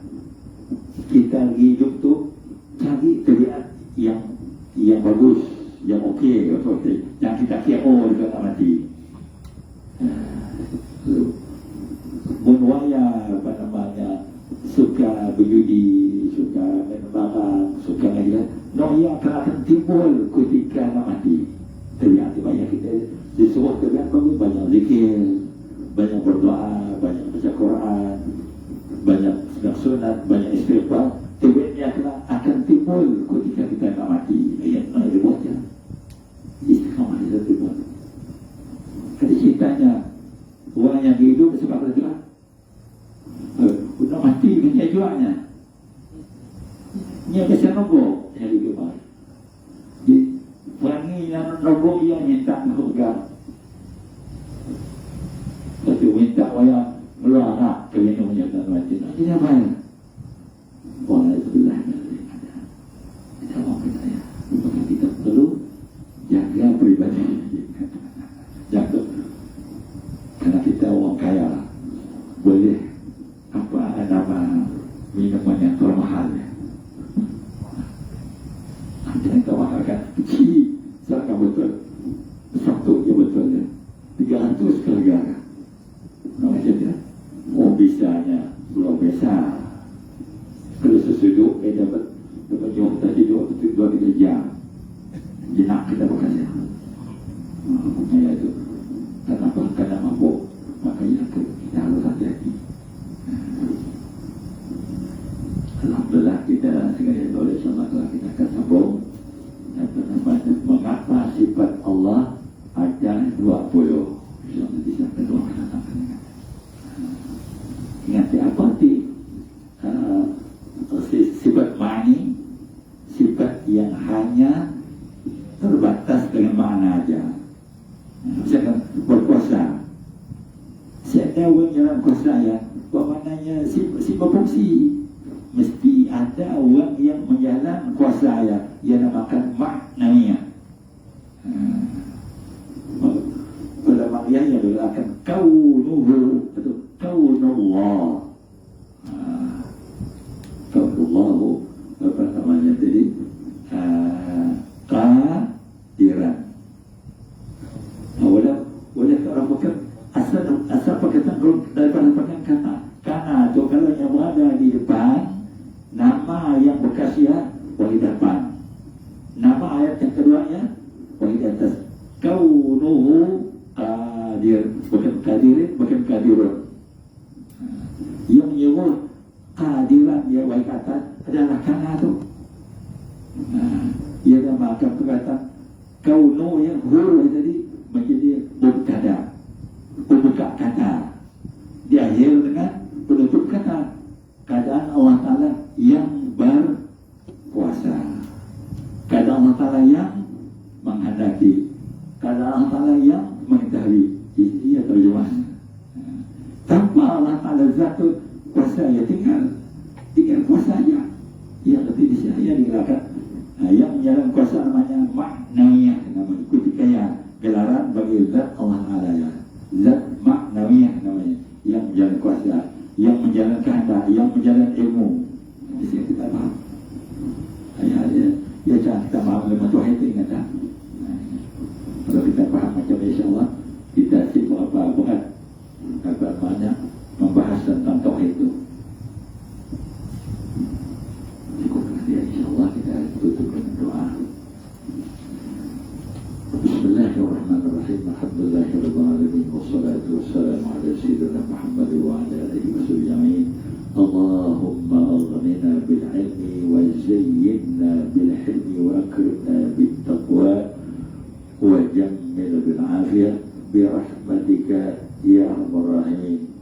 Kita hidup tu cari tabiat yang bagus, yang okey, yang kita kira kita tak mati. Bunwaya apa namanya, suka berjudi, suka main barang, suka ngajian, noya akan timbul ketika nak mati. Tabiat banyak kita disuruh tabiat banyak zikir, banyak berdoa, banyak baca Quran, banyak sunat, banyak istighfar. Tabiatnya akan timbul ketika kita nak mati. Ayat mana buatnya? Istiqamah itu timbul. Jadi ceritanya orang yang hidup sebab itu lah. Udah mati punya jualnya. Dia bisa nombor yang hidup baik. Di perangi yang nombor yang minta surga. Tapi minta wayang meluarak ke minumnya dan mati. Jadi apa ya? Boleh sebelah kita mau percaya. Maka kita perlu jaga pribadi. Jaga. Karena kita orang kaya, boleh apa nama minuman yang termahal. Ada yang termahal kan? Kecil, seragam betul. Satu je betul ya. 300 negara. Namanya dia. Oh bisanya luar biasa. Kalau sesudah dia dapat jauh tadi 2-3 jam. Jenak kita bekerja. Ya itu. Kenapa? Karena mabuk. Makanya kita harus hati-hati. Alhamdulillah kita sekali oleh sama telah kita akan sambung. Mengapa sifat Allah ada 20? Nanti saya akan doakan. Ingat apa arti sifat mani? Sifat yang hanya terbatas dengan mana aja. Misalkan berkuasa, saya orang yang kuasa ya, maknanya si berfungsi. Mesti ada orang yang menjalan kuasa ya, ia namakan maknanya. Pada maknanya adalah akan kaunuhu atau kaunullah. Kaunullah apa namanya tadi? Qadiran. Boleh orang bukan asal perkataan daripada perkataan karena itu kalau yang berada di depan nama yang bekas ya di depan, nama ayat yang keduanya di atas. Kaunuhu qadir, bukan qadirin, bukan qadirun. Yang menyebut qadiran dia baik kata adalah karena itu. Ia namakan perkataan kaunu yang huru tadi menjadi mubtada. keadaan Allah Ta'ala yang berkuasa, keadaan Allah Ta'ala yang menghendaki, keadaan Allah Ta'ala yang mengetahui. Ini terjemahan. Tanpa Allah Ta'ala zat kuasa, ya tinggal kuasanya yang lebih disayang dikatakan. Yang menjalankan kuasa namanya maknawiyah, namanya ketika ya gelaran bagi zat Allah Ta'ala, ya zat maknawiyah namanya, yang menjalankan kuasa, yang menjalankan kehendak, yang menjalankan ilmu. Di sini kita paham. Ya jangan kita paham lima Tuhan itu, ingat tak? Kalau kita paham macam insya Allah kita sibuk apa buat apa banyak membahas tentang tauhid itu. InsyaAllah kita tutup dengan doa. Bismillahirrahmanirrahim. Alhamdulillahirrahmanirrahim. Wassalatu wassalamu ala sayyidina Muhammad wa ala alihi wa sahbihi. Allahumma aghnina bil ilmi wa zayyinna bil hilmi wa akrimna bit taqwa wa jammil bil afiyah bi rahmatika ya arhamar rahimin.